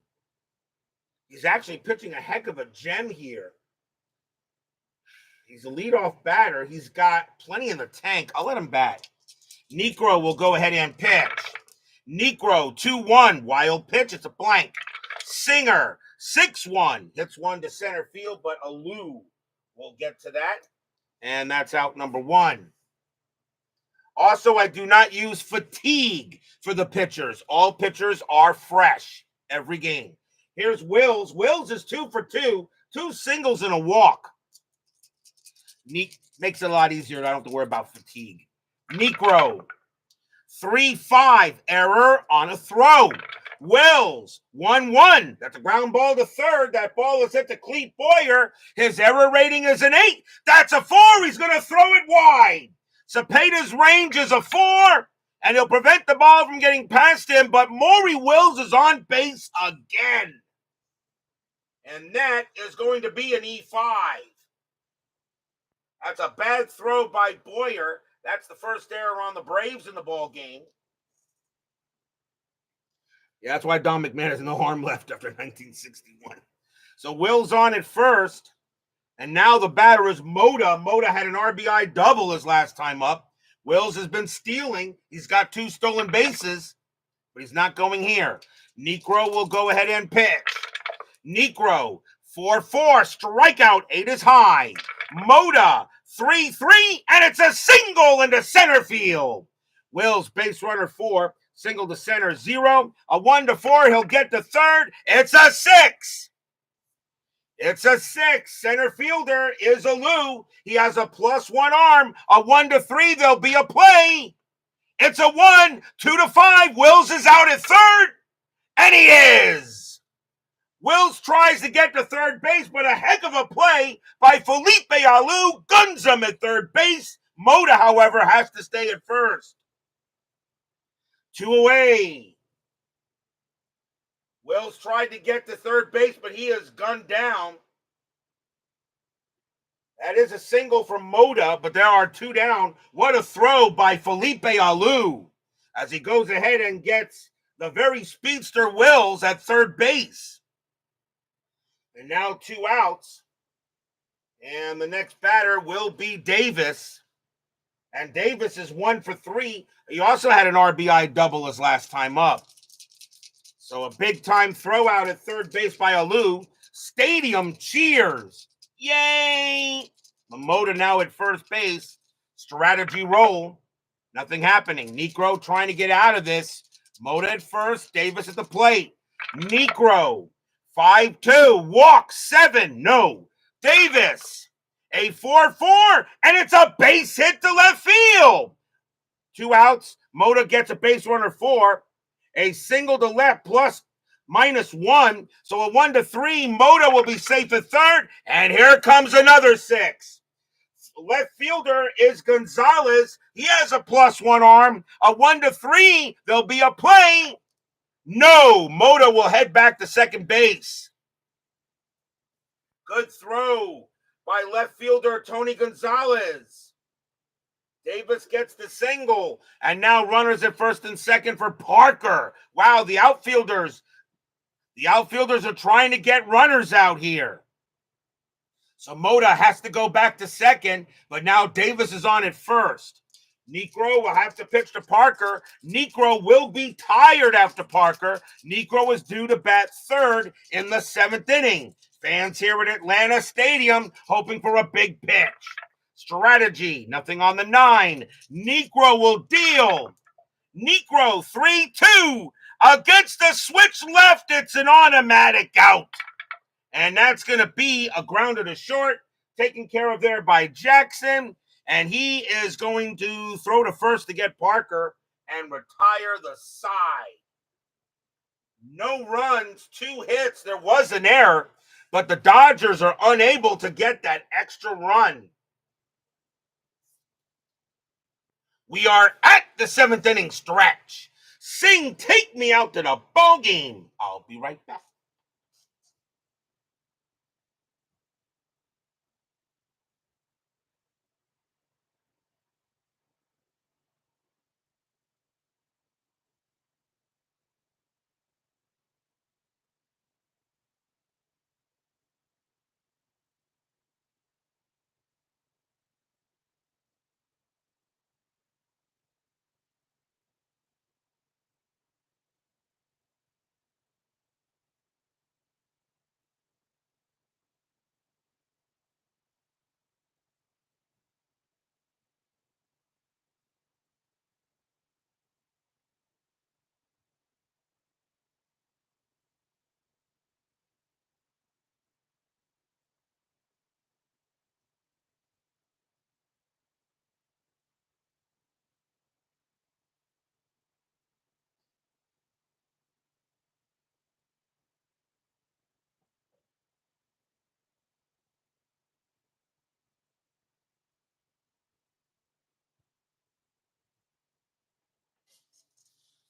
He's actually pitching a heck of a gem here. He's a leadoff batter. He's got plenty in the tank. I'll let him bat. Niekro will go ahead and pitch. Niekro, 2-1. Wild pitch. It's a blank. Singer, 6-1. Hits one to center field, but Alou will get to that. And that's out number 1. Also, I do not use fatigue for the pitchers. All pitchers are fresh every game. Here's Wills. Wills is 2 for 2. 2 singles and a walk. Makes it a lot easier. I don't have to worry about fatigue. Niekro, 3-5. Error on a throw. Wills, 1-1. That's a ground ball to third. That ball is hit to Clete Boyer. His error rating is an 8. That's a 4. He's going to throw it wide. Cepeda's range is a 4, and he'll prevent the ball from getting past him, but Maury Wills is on base again. And that is going to be an E5. That's a bad throw by Boyer. That's the first error on the Braves in the ball game. Yeah, that's why Don McMahon has no arm left after 1961. So Wills on at first, and now the batter is Mota. Mota had an RBI double his last time up. Wills has been stealing. He's got 2 stolen bases, but he's not going here. Niekro will go ahead and pitch. Niekro, 4-4, strikeout, 8 is high. Mota, 3-3, and it's a single into center field. Wills, base runner 4, single to center 0, a 1-4, he'll get to third. It's a 6. It's a 6. Center fielder is Alou. He has a +1 arm, a 1-3, there'll be a play. It's a 1, 2-5, Wills is out at third, and he is. Wills tries to get to third base, but a heck of a play by Felipe Alou guns him at third base. Mota, however, has to stay at first. 2 away. Wills tried to get to third base, but he is gunned down. That is a single from Mota, but there are 2 down. What a throw by Felipe Alou as he goes ahead and gets the very speedster Wills at third base. And now 2 outs. And the next batter will be Davis. And Davis is 1 for 3. He also had an RBI double his last time up. So a big-time throw out at third base by Alou. Stadium cheers. Yay! Mota now at first base. Strategy roll. Nothing happening. Niekro trying to get out of this. Mota at first. Davis at the plate. Niekro. 5-2, walk 7, no. Davis, a 4-4, and it's a base hit to left field. 2 outs, Mota gets a base runner 4, a single to left plus -1, so a 1-3, Mota will be safe at third, and here comes another 6. left fielder is Gonzalez. He has a +1 arm. A 1-3. There'll be a play. No, Mota will head back to second base. Good throw by left fielder Tony Gonzalez. Davis gets the single, and now runners at first and second for Parker. Wow, the outfielders are trying to get runners out here. So Mota has to go back to second, but now Davis is on at first. Niekro will have to pitch to Parker. Niekro will be tired after Parker. Niekro is due to bat third in the 7th inning. Fans here at Atlanta Stadium hoping for a big pitch. Strategy, nothing on the 9. Niekro will deal. Niekro 3-2 against the switch left. It's an automatic out. And that's going to be a grounder to short, taken care of there by Jackson. And he is going to throw to first to get Parker and retire the side. No runs, 2 hits. There was an error, but the Dodgers are unable to get that extra run. We are at the 7th inning stretch. Sing, take me out to the ball game. I'll be right back.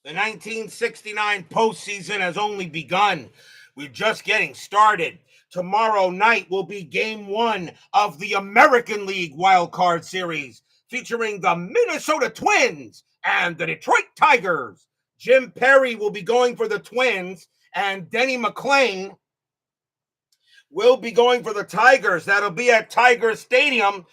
The 1969 postseason has only begun. We're just getting started. Tomorrow night will be game 1 of the American League Wild Card Series, featuring the Minnesota Twins and the Detroit Tigers. Jim Perry will be going for the Twins, and Denny McClain will be going for the Tigers. That'll be at Tiger Stadium.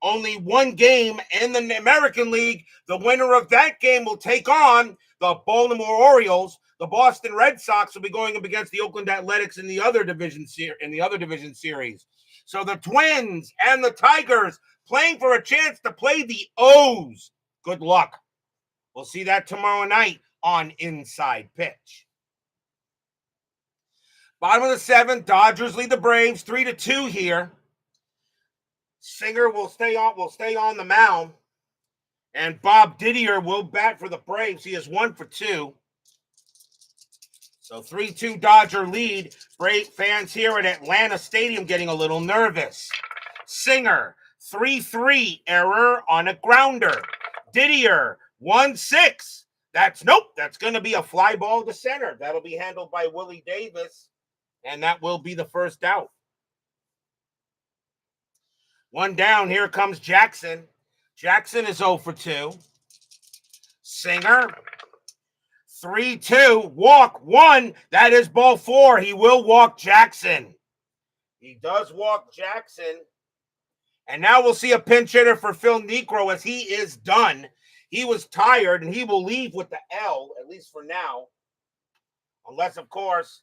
Only one game in the American League. The winner of that game will take on the Baltimore Orioles. The Boston Red Sox will be going up against the Oakland Athletics in the other division series. So the Twins and the Tigers playing for a chance to play the O's. Good luck. We'll see that tomorrow night on Inside Pitch. Bottom of the 7th, Dodgers lead the Braves 3-2 here. Singer will stay on the mound, and Bob Didier will bat for the Braves. He is 1 for 2. So 3-2 Dodger lead. Brave fans here at Atlanta Stadium getting a little nervous. Singer 3-3 error on a grounder. Didier 1-6. That's going to be a fly ball to center. That'll be handled by Willie Davis, and that will be the first out. One down. Here comes Jackson. Jackson is 0 for 2. Singer. 3-2. Walk 1. That is ball 4. He will walk Jackson. He does walk Jackson. And now we'll see a pinch hitter for Phil Niekro as he is done. He was tired, and he will leave with the L, at least for now. Unless, of course,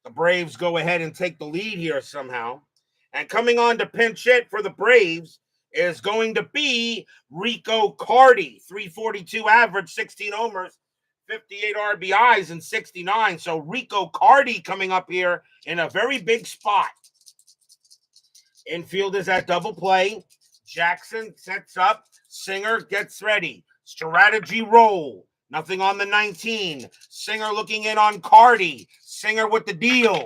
the Braves go ahead and take the lead here somehow. And coming on to pinch hit for the Braves is going to be Rico Carty. 342 average, 16 homers, 58 RBIs, and 69. So Rico Carty coming up here in a very big spot. Infield is at double play. Jackson sets up. Singer gets ready. Strategy roll. Nothing on the 19. Singer looking in on Carty. Singer with the deal.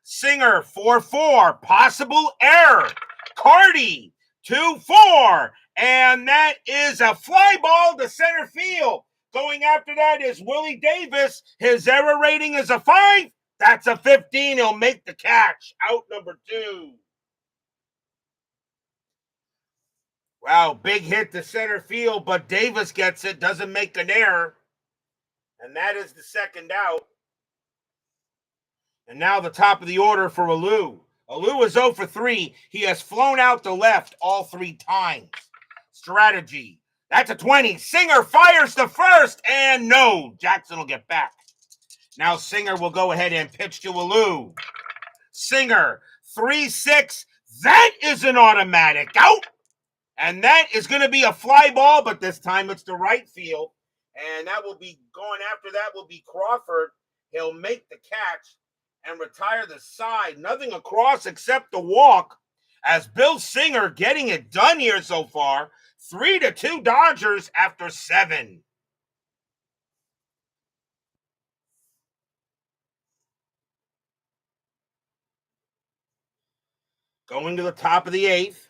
Singer 4-4. Possible error. Carty 2-4. And that is a fly ball to center field. Going after that is Willie Davis. His error rating is a 5. That's a 15. He'll make the catch. Out number 2. Wow, big hit to center field, but Davis gets it, doesn't make an error. And that is the second out. And now the top of the order for Alou. Alou is 0 for 3. He has flown out the left all 3 times. Strategy. That's a 20. Singer fires to first, and no. Jackson will get back. Now Singer will go ahead and pitch to Alou. Singer, 3-6. That is an automatic out. And that is going to be a fly ball, but this time it's to right field. And that will be going after that will be Crawford. He'll make the catch and retire the side. Nothing across except the walk. As Bill Singer getting it done here so far. 3-2 Dodgers after 7. Going to the top of the 8th.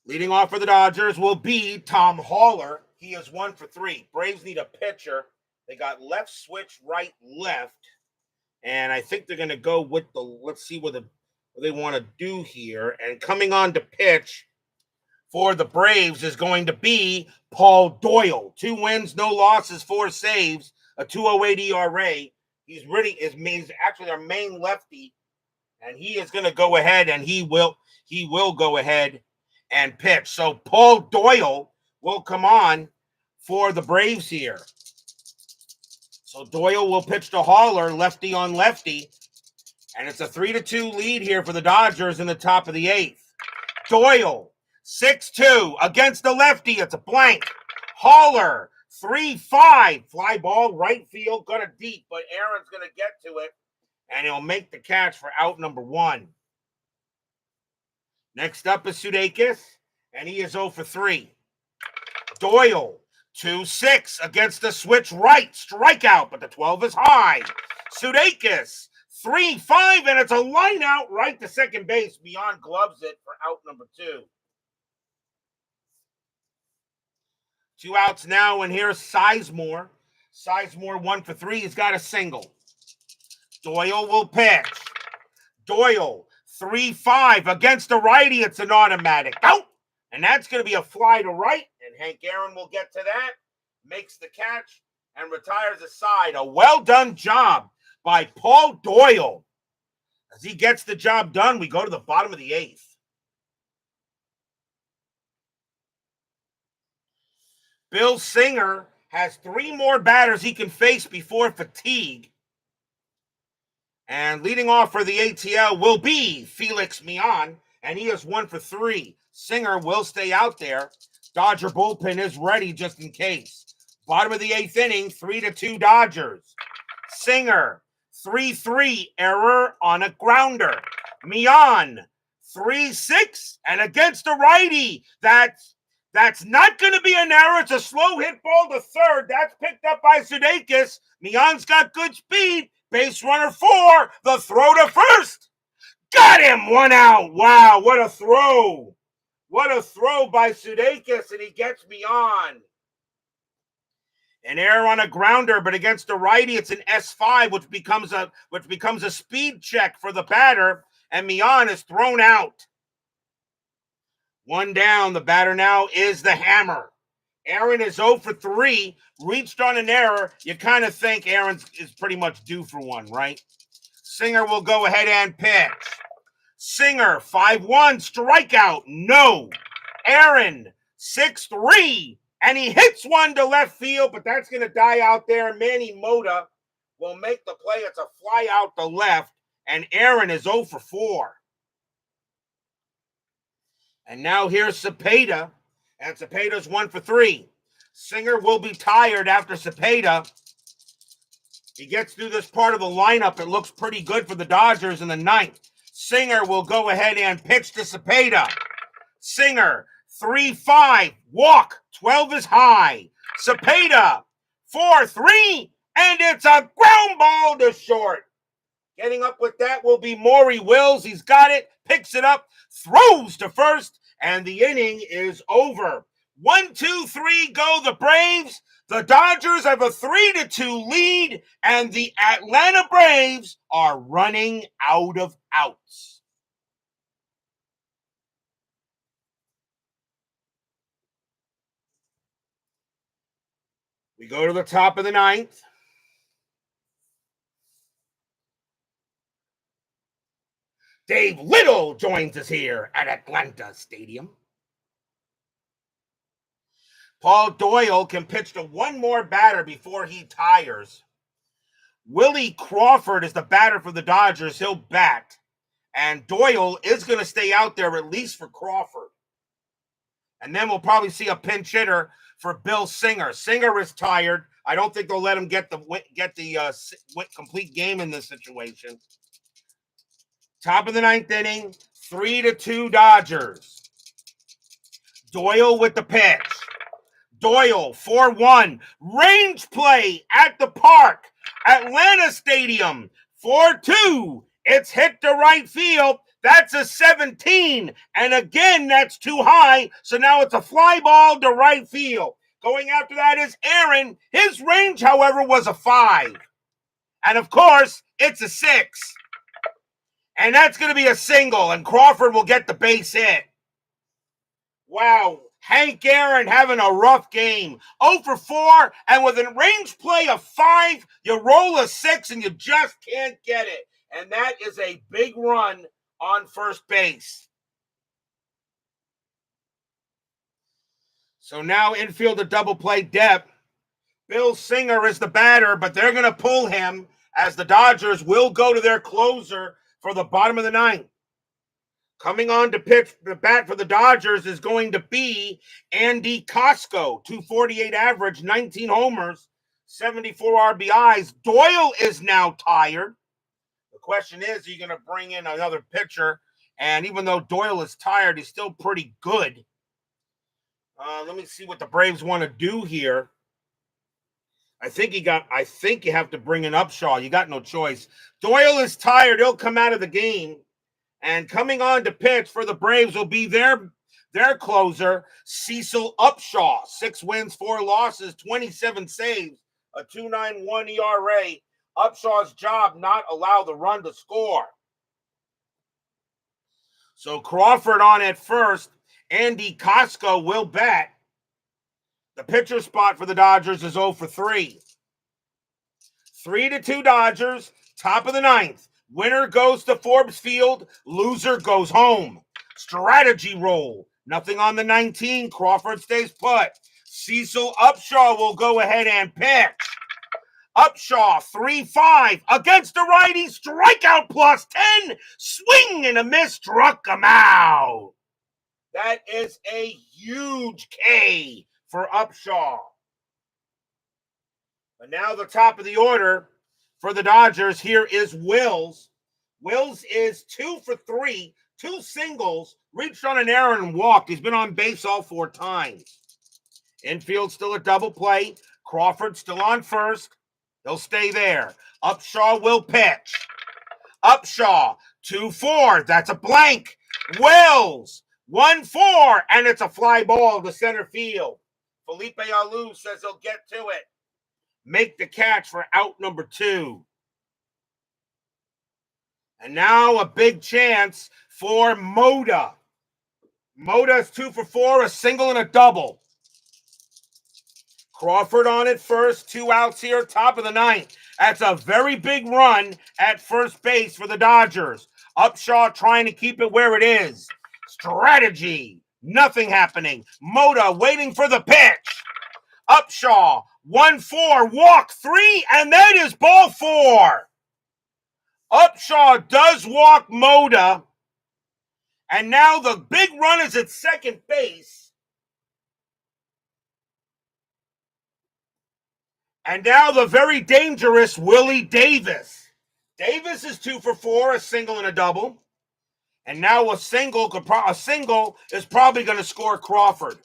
Leading off for the Dodgers will be Tom Haller. He is 1 for 3. Braves need a pitcher. They got left switch, right, left. And I think they're going to go with the, let's see what they want to do here. And coming on to pitch for the Braves is going to be Paul Doyle. 2 wins, no losses, 4 saves, a 2.08 ERA. He's actually our main lefty. And he is going to go ahead and he will go ahead and pitch. So Paul Doyle will come on for the Braves here. So Doyle will pitch to Haller, lefty on lefty. And it's a 3-2 lead here for the Dodgers in the top of the 8th. Doyle, 6-2 against the lefty. It's a blank. Haller, 3-5. Fly ball, right field, got it deep, but Aaron's going to get to it. And he'll make the catch for out number 1. Next up is Sudeikis, and he is 0 for 3. Doyle, 2-6 against the switch right. Strikeout, but the 12 is high. Sudeikis, 3-5, and it's a line out right to second base. Beyond gloves it for out number 2. 2 outs now, and here's Sizemore. Sizemore 1 for 3. He's got a single. Doyle will pitch. Doyle, 3-5 against the righty. It's an automatic out. And that's going to be a fly to right. And Hank Aaron will get to that. Makes the catch and retires the side. A well-done job by Paul Doyle. As he gets the job done, we go to the bottom of the 8th. Bill Singer has 3 more batters he can face before fatigue. And leading off for the ATL will be Felix Mian, and he is 1 for 3. Singer will stay out there. Dodger bullpen is ready just in case. Bottom of the 8th inning, 3-2 Dodgers. Singer, 3-3, error on a grounder. Mian, 3-6, and against the righty. That's not going to be an error. It's a slow hit ball to third. That's picked up by Sudeikis. Mian's got good speed. Base runner 4, the throw to first. Got him, 1 out. Wow, what a throw. What a throw by Sudeikis, and he gets beyond. An error on a grounder, but against the righty, it's an S5, which becomes a speed check for the batter, and Mian is thrown out. 1 down. The batter now is the Hammer. Aaron is 0 for 3, reached on an error. You kind of think Aaron is pretty much due for one, right? Singer will go ahead and pitch. Singer, 5-1, strikeout, no. Aaron, 6-3, and he hits one to left field, but that's going to die out there. Manny Mota will make the play. It's a fly out to left, and Aaron is 0 for 4. And now here's Cepeda. And Cepeda's 1 for 3. Singer will be tired after Cepeda. He gets through this part of the lineup. It looks pretty good for the Dodgers in the 9th. Singer will go ahead and pitch to Cepeda. Singer, 3-5, walk, 12 is high. Cepeda, 4-3, and it's a ground ball to short. Getting up with that will be Maury Wills. He's got it, picks it up, throws to first, and the inning is over. 1-2-3 go the Braves. The Dodgers have a 3-2 lead, and the Atlanta Braves are running out of outs. We go to the top of the ninth. Dave Little joins us here at Atlanta Stadium. Paul Doyle can pitch to one more batter before he tires. Willie Crawford is the batter for the Dodgers. He'll bat. And Doyle is going to stay out there at least for Crawford. And then we'll probably see a pinch hitter for Bill Singer. Singer is tired. I don't think they'll let him get the complete game in this situation. Top of the ninth inning, 3-2 Dodgers. Doyle with the pitch. Doyle, 4-1. Range play at the park. Atlanta Stadium, 4-2. It's hit to right field. That's a 17. And again, that's too high. So now it's a fly ball to right field. Going after that is Aaron. His range, however, was a 5. And of course, it's a 6. And that's going to be a single, and Crawford will get the base hit. Wow. Hank Aaron having a rough game. 0 for 4, and with a range play of 5, you roll a 6, and you just can't get it. And that is a big run on first base. So now infield a double play depth. Bill Singer is the batter, but they're going to pull him as the Dodgers will go to their closer for the bottom of the ninth. Coming on to pitch the bat for the Dodgers is going to be Andy Cosco, 248 average, 19 homers, 74 RBIs. Doyle is now tired. The question is, are you going to bring in another pitcher? And even though Doyle is tired, he's still pretty good. Let me see what the Braves want to do here. I think you have to bring in Upshaw. You got no choice. Doyle is tired. He'll come out of the game. And coming on to pitch for the Braves will be their closer, Cecil Upshaw. 6 wins, 4 losses, 27 saves, a 2.91 ERA. Upshaw's job, not allow the run to score. So Crawford on at first. Andy Cosco will bat. The pitcher spot for the Dodgers is 0 for 3. 3-2 Dodgers, top of the ninth. Winner goes to Forbes Field, loser goes home. Strategy roll. Nothing on the 19. Crawford stays put. Cecil Upshaw will go ahead and pitch. Upshaw, 3-5 against the righty. Strikeout plus 10. Swing and a miss. Struck him out. That is a huge K for Upshaw. But now the top of the order for the Dodgers, here is Wills. Wills is 2 for 3, 2 singles, reached on an error and walked. He's been on base all 4 times. Infield still a double play. Crawford still on first. He'll stay there. Upshaw will pitch. Upshaw, 2-4. That's a blank. Wills, 1-4, and it's a fly ball to center field. Felipe Alou says he'll get to it. Make the catch for out number 2. And now a big chance for Moda. Moda's 2 for 4, a single and a double. Crawford on it first, 2 outs here, top of the ninth. That's a very big run at first base for the Dodgers. Upshaw trying to keep it where it is. Strategy, nothing happening. Moda waiting for the pitch. Upshaw, 1-4, walk 3, and that is ball 4. Upshaw does walk Moda, and now the big run is at second base. And now the very dangerous Willie Davis. Davis is 2 for 4, a single and a double. And now a single is probably going to score Crawford.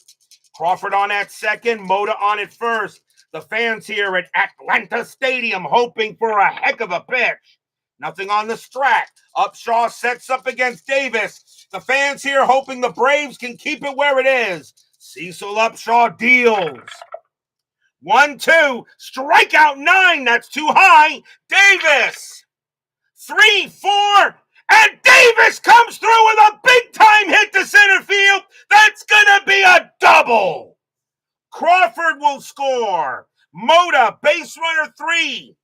Crawford on at second, Moda on at first. The fans here at Atlanta Stadium hoping for a heck of a pitch. Nothing on the strat. Upshaw sets up against Davis. The fans here hoping the Braves can keep it where it is. Cecil Upshaw deals. 1-2. Strikeout 9. That's too high. Davis. 3-4. And Davis comes through with a big-time hit to center field. That's going to be a double. Crawford will score. Mota, base runner 3.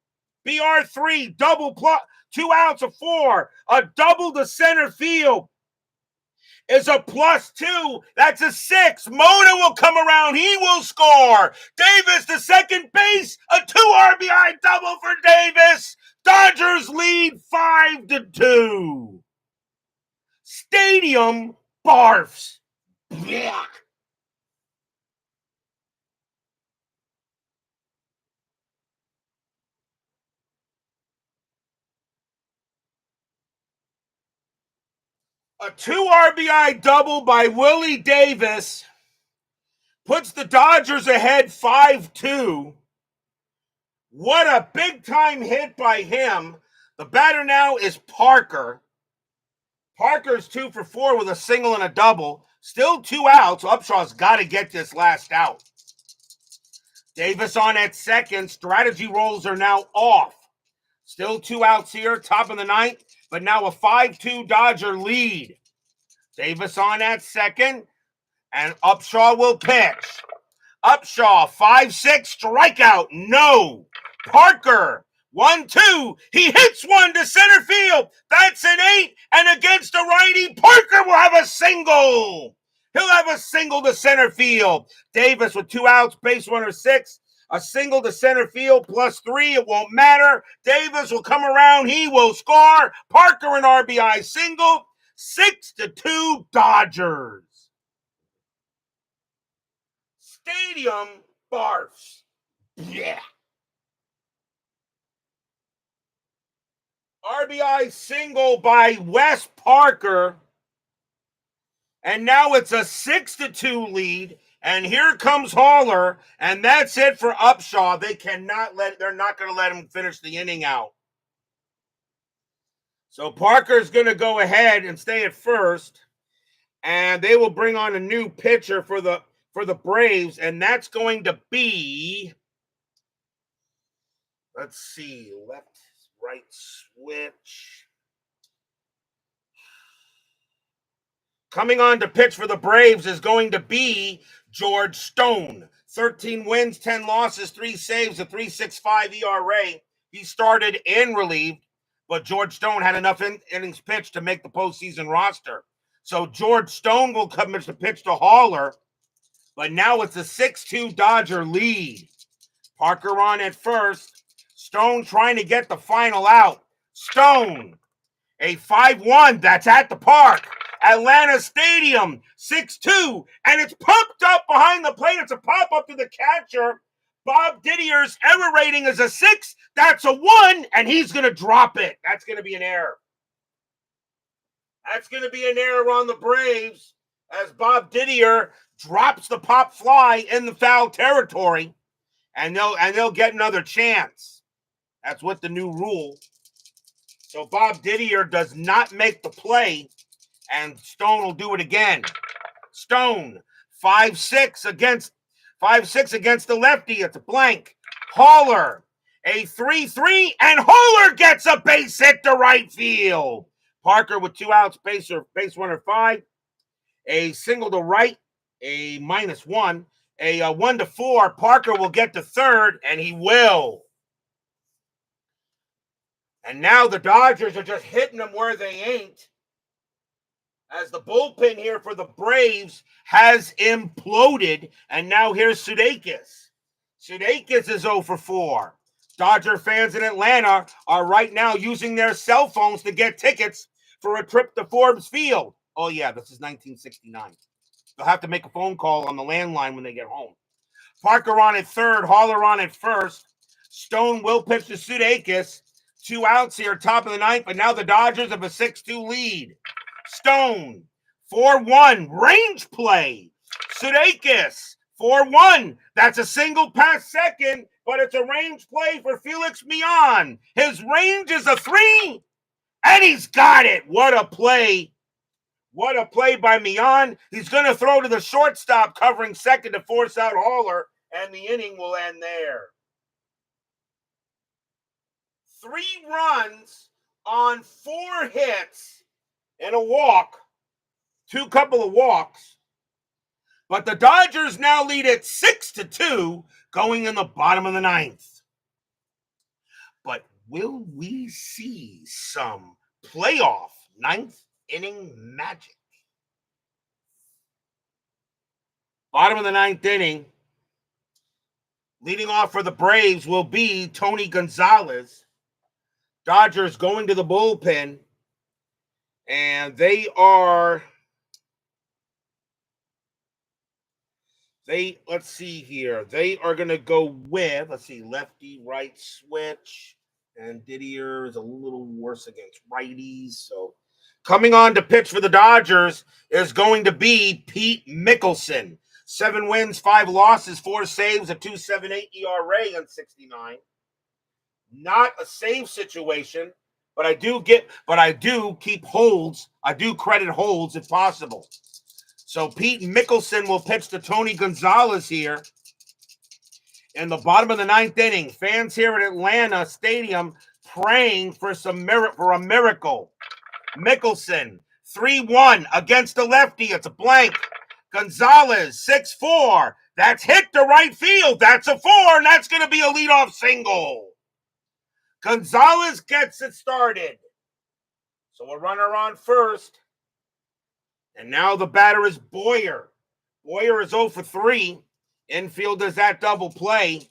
BR3, double plus, 2 outs of 4. A double to center field is a +2. That's a 6. Mota will come around. He will score. Davis to second base. A 2 RBI double for Davis. Dodgers lead 5-2. Stadium barfs. Yeah. A 2 RBI double by Willie Davis puts the Dodgers ahead 5-2. What a big-time hit by him. The batter now is Parker. Parker's 2 for 4 with a single and a double. Still 2 outs. Upshaw's got to get this last out. Davis on at second. Strategy rolls are now off. Still 2 outs here, top of the 9th, but now a 5-2 Dodger lead. Davis on at second, and Upshaw will pitch. Upshaw, 5-6, strikeout, no. Parker, 1-2, he hits one to center field. That's an 8, and against a righty, Parker will have a single. He'll have a single to center field. Davis with 2 outs, base runner 6. A single to center field +3. It won't matter. Davis will come around. He will score. Parker an RBI single. 6-2 Dodgers. Stadium barfs. Yeah. RBI single by Wes Parker. And now it's a 6-2 lead. And here comes Haller, and that's it for Upshaw. They're not going to let him finish the inning out. So Parker's going to go ahead and stay at first, and they will bring on a new pitcher for the Braves, and that's going to be, let's see, left, right switch. Coming on to pitch for the Braves is going to be George Stone. 13 wins, 10 losses, 3 saves, a 3.65 ERA. He started and relieved, but George Stone had enough innings pitched to make the postseason roster. So George Stone will come to pitch to Haller, but now it's a 6-2 Dodger lead. Parker on at first. Stone trying to get the final out. Stone, a 5-1, that's at the park. Atlanta Stadium, 6-2, and it's pumped up behind the plate. It's a pop-up to the catcher. Bob Didier's error rating is a 6. That's a 1, and he's going to drop it. That's going to be an error. That's going to be an error on the Braves as Bob Didier drops the pop fly in the foul territory, and they'll get another chance. That's what the new rule. So Bob Didier does not make the play, and Stone will do it again. Stone, 5-6 against the lefty. It's a blank. Haller, a 3-3, and Haller gets a base hit to right field. Parker with 2 outs, base runner 5. A single to right, a -1. A 1-4. Parker will get to third, and he will. And now the Dodgers are just hitting them where they ain't, as the bullpen here for the Braves has imploded, and now here's Sudeikis. Sudeikis is 0 for 4. Dodger fans in Atlanta are right now using their cell phones to get tickets for a trip to Forbes Field. Oh, yeah, this is 1969. They'll have to make a phone call on the landline when they get home. Parker on at third, Haller on at first. Stone will pitch to Sudeikis. 2 outs here, top of the 9th, but now the Dodgers have a 6-2 lead. Stone, 4-1, range play. Sudeikis, 4-1. That's a single past second, but it's a range play for Felix Millan. His range is a 3, And he's got it. What a play. What a play by Mian. He's going to throw to the shortstop covering second to force out Haller, and the inning will end there. 3 runs on 4 hits and a walk, 2 couple of walks. But the Dodgers now lead it 6-2 going in the bottom of the 9th. But will we see some playoff 9th inning magic? Bottom of the 9th inning, leading off for the Braves will be Tony Gonzalez. Dodgers going to the bullpen, and let's see here. They are going to go with, lefty, right switch, and Didier is a little worse against righties. So coming on to pitch for the Dodgers is going to be Pete Mickelson. 7 wins, 5 losses, 4 saves, a 2.78 ERA on 69. Not a save situation, but I do keep holds. I do credit holds if possible. So Pete Mickelson will pitch to Tony Gonzalez here in the bottom of the 9th inning. Fans here at Atlanta Stadium praying for a miracle. Mickelson, 3-1 against the lefty. It's a blank. Gonzalez, 6-4. That's hit to right field. That's a 4, and that's going to be a leadoff single. Gonzalez gets it started. So a runner on first. And now the batter is Boyer. Boyer is 0 for 3. Infield does that double play.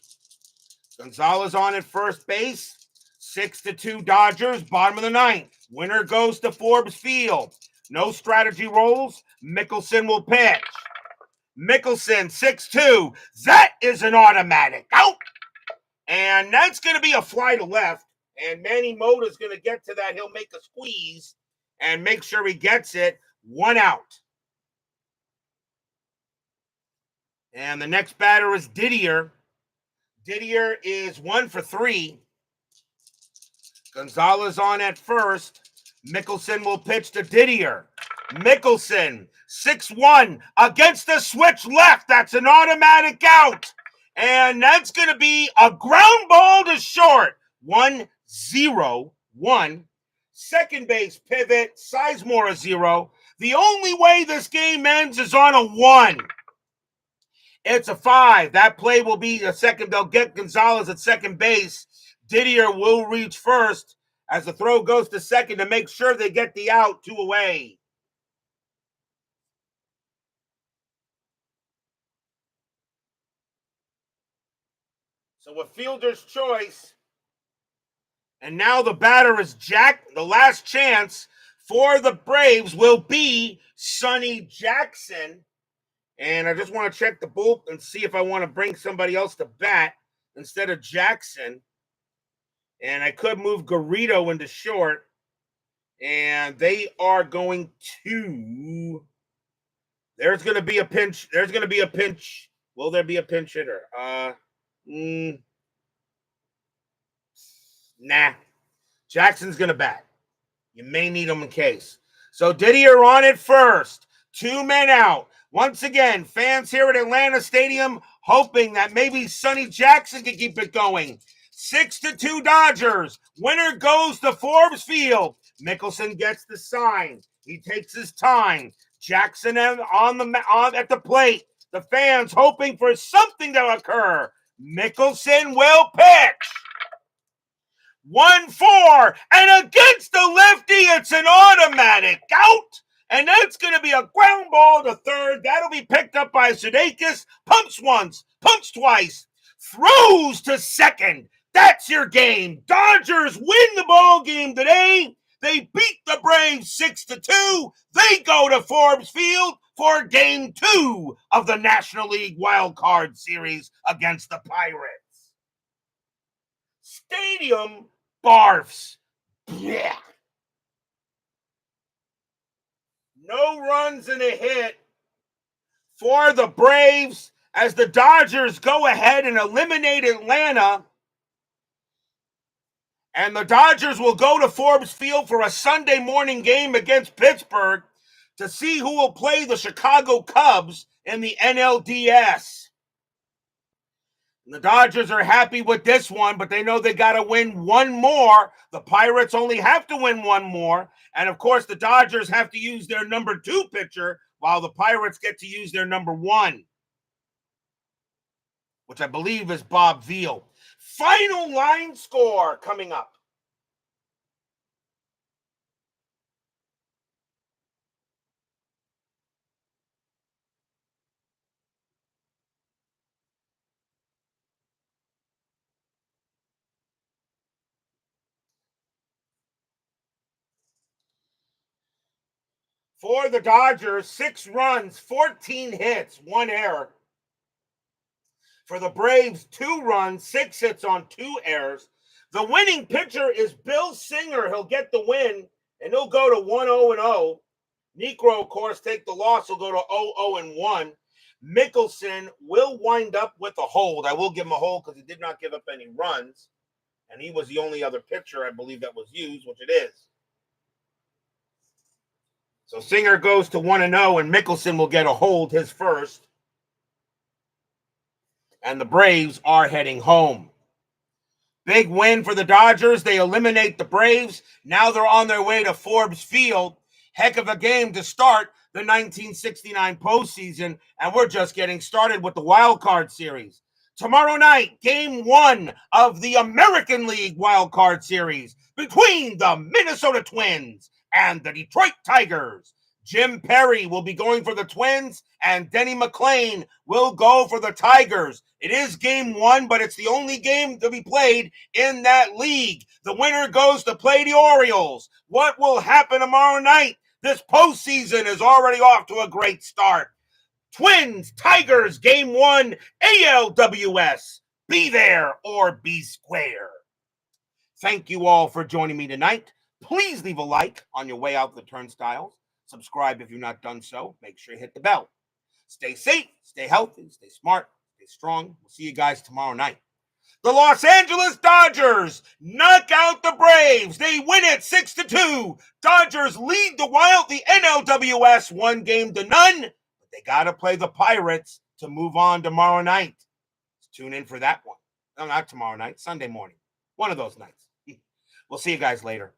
Gonzalez on at first base. 6-2 Dodgers, bottom of the 9th. Winner goes to Forbes Field. No strategy rolls. Mickelson will pitch. Mickelson, 6-2. That is an automatic out. And that's going to be a fly to left. And Manny Mota's going to get to that. He'll make a squeeze and make sure he gets it. 1 out. And the next batter is Didier. Didier is 1 for 3. Gonzalez on at first. Mickelson will pitch to Didier. Mickelson, 6-1 against the switch left. That's an automatic out. And that's going to be a ground ball to short. 1-0-1. Second base pivot. Sizemore a 0. The only way this game ends is on a 1. It's a 5. That play will be a second. They'll get Gonzalez at second base. Didier will reach first as the throw goes to second to make sure they get the out. 2 away. So a fielder's choice. And now the batter is Jack. The last chance for the Braves will be Sonny Jackson. And I just want to check the bullpen and see if I want to bring somebody else to bat instead of Jackson. And I could move Garrido into short. And they are going to... There's going to be a pinch. Will there be a pinch hitter? Nah. Jackson's going to bat. You may need him in case. So Didier on it first. 2 men out. Once again, fans here at Atlanta Stadium hoping that maybe Sonny Jackson can keep it going. 6-2 Dodgers. Winner goes to Forbes Field. Mickelson gets the sign. He takes his time. Jackson at the plate. The fans hoping for something to occur. Mickelson will pitch. 1-4, and against the lefty, it's an automatic out. And that's going to be a ground ball to third. That'll be picked up by Sudeikis. Pumps once, pumps twice, throws to second. That's your game. Dodgers win the ball game today. They beat the Braves 6-2. They go to Forbes Field for Game 2 of the National League Wild Card Series against the Pirates. Stadium barfs. Yeah. No runs and a hit for the Braves as the Dodgers go ahead and eliminate Atlanta. And the Dodgers will go to Forbes Field for a Sunday morning game against Pittsburgh to see who will play the Chicago Cubs in the NLDS. And the Dodgers are happy with this one, but they know they got to win one more. The Pirates only have to win one more. And of course, the Dodgers have to use their number 2 pitcher while the Pirates get to use their number 1, which I believe is Bob Veal. Final line score coming up. For the Dodgers, 6 runs, 14 hits, 1 error. For the Braves, 2 runs, 6 hits on 2 errors. The winning pitcher is Bill Singer. He'll get the win, and he'll go to 1-0-0. Niekro, of course, take the loss. He'll go to 0-0-1. Mickelson will wind up with a hold. I will give him a hold because he did not give up any runs, and he was the only other pitcher, I believe, that was used, which it is. So Singer goes to 1-0, and Mickelson will get a hold, his first. And the Braves are heading home. Big win for the Dodgers. They eliminate the Braves. Now they're on their way to Forbes Field. Heck of a game to start the 1969 postseason, and we're just getting started with the wild card series. Tomorrow night, game 1 of the American League wild card series between the Minnesota Twins and the Detroit Tigers. Jim Perry will be going for the Twins, and Denny McLain will go for the Tigers. It is game 1, but it's the only game to be played in that league. The winner goes to play the Orioles. What will happen tomorrow night? This postseason is already off to a great start. Twins, Tigers, game 1, ALWS. Be there or be square. Thank you all for joining me tonight. Please leave a like on your way out the turnstiles. Subscribe if you've not done so. Make sure you hit the bell. Stay safe, stay healthy, stay smart, stay strong. We'll see you guys tomorrow night. The Los Angeles Dodgers knock out the Braves. They win it 6-2. Dodgers lead the NLWS 1-0. But they got to play the Pirates to move on tomorrow night. Tune in for that one. No, not tomorrow night, Sunday morning. One of those nights. We'll see you guys later.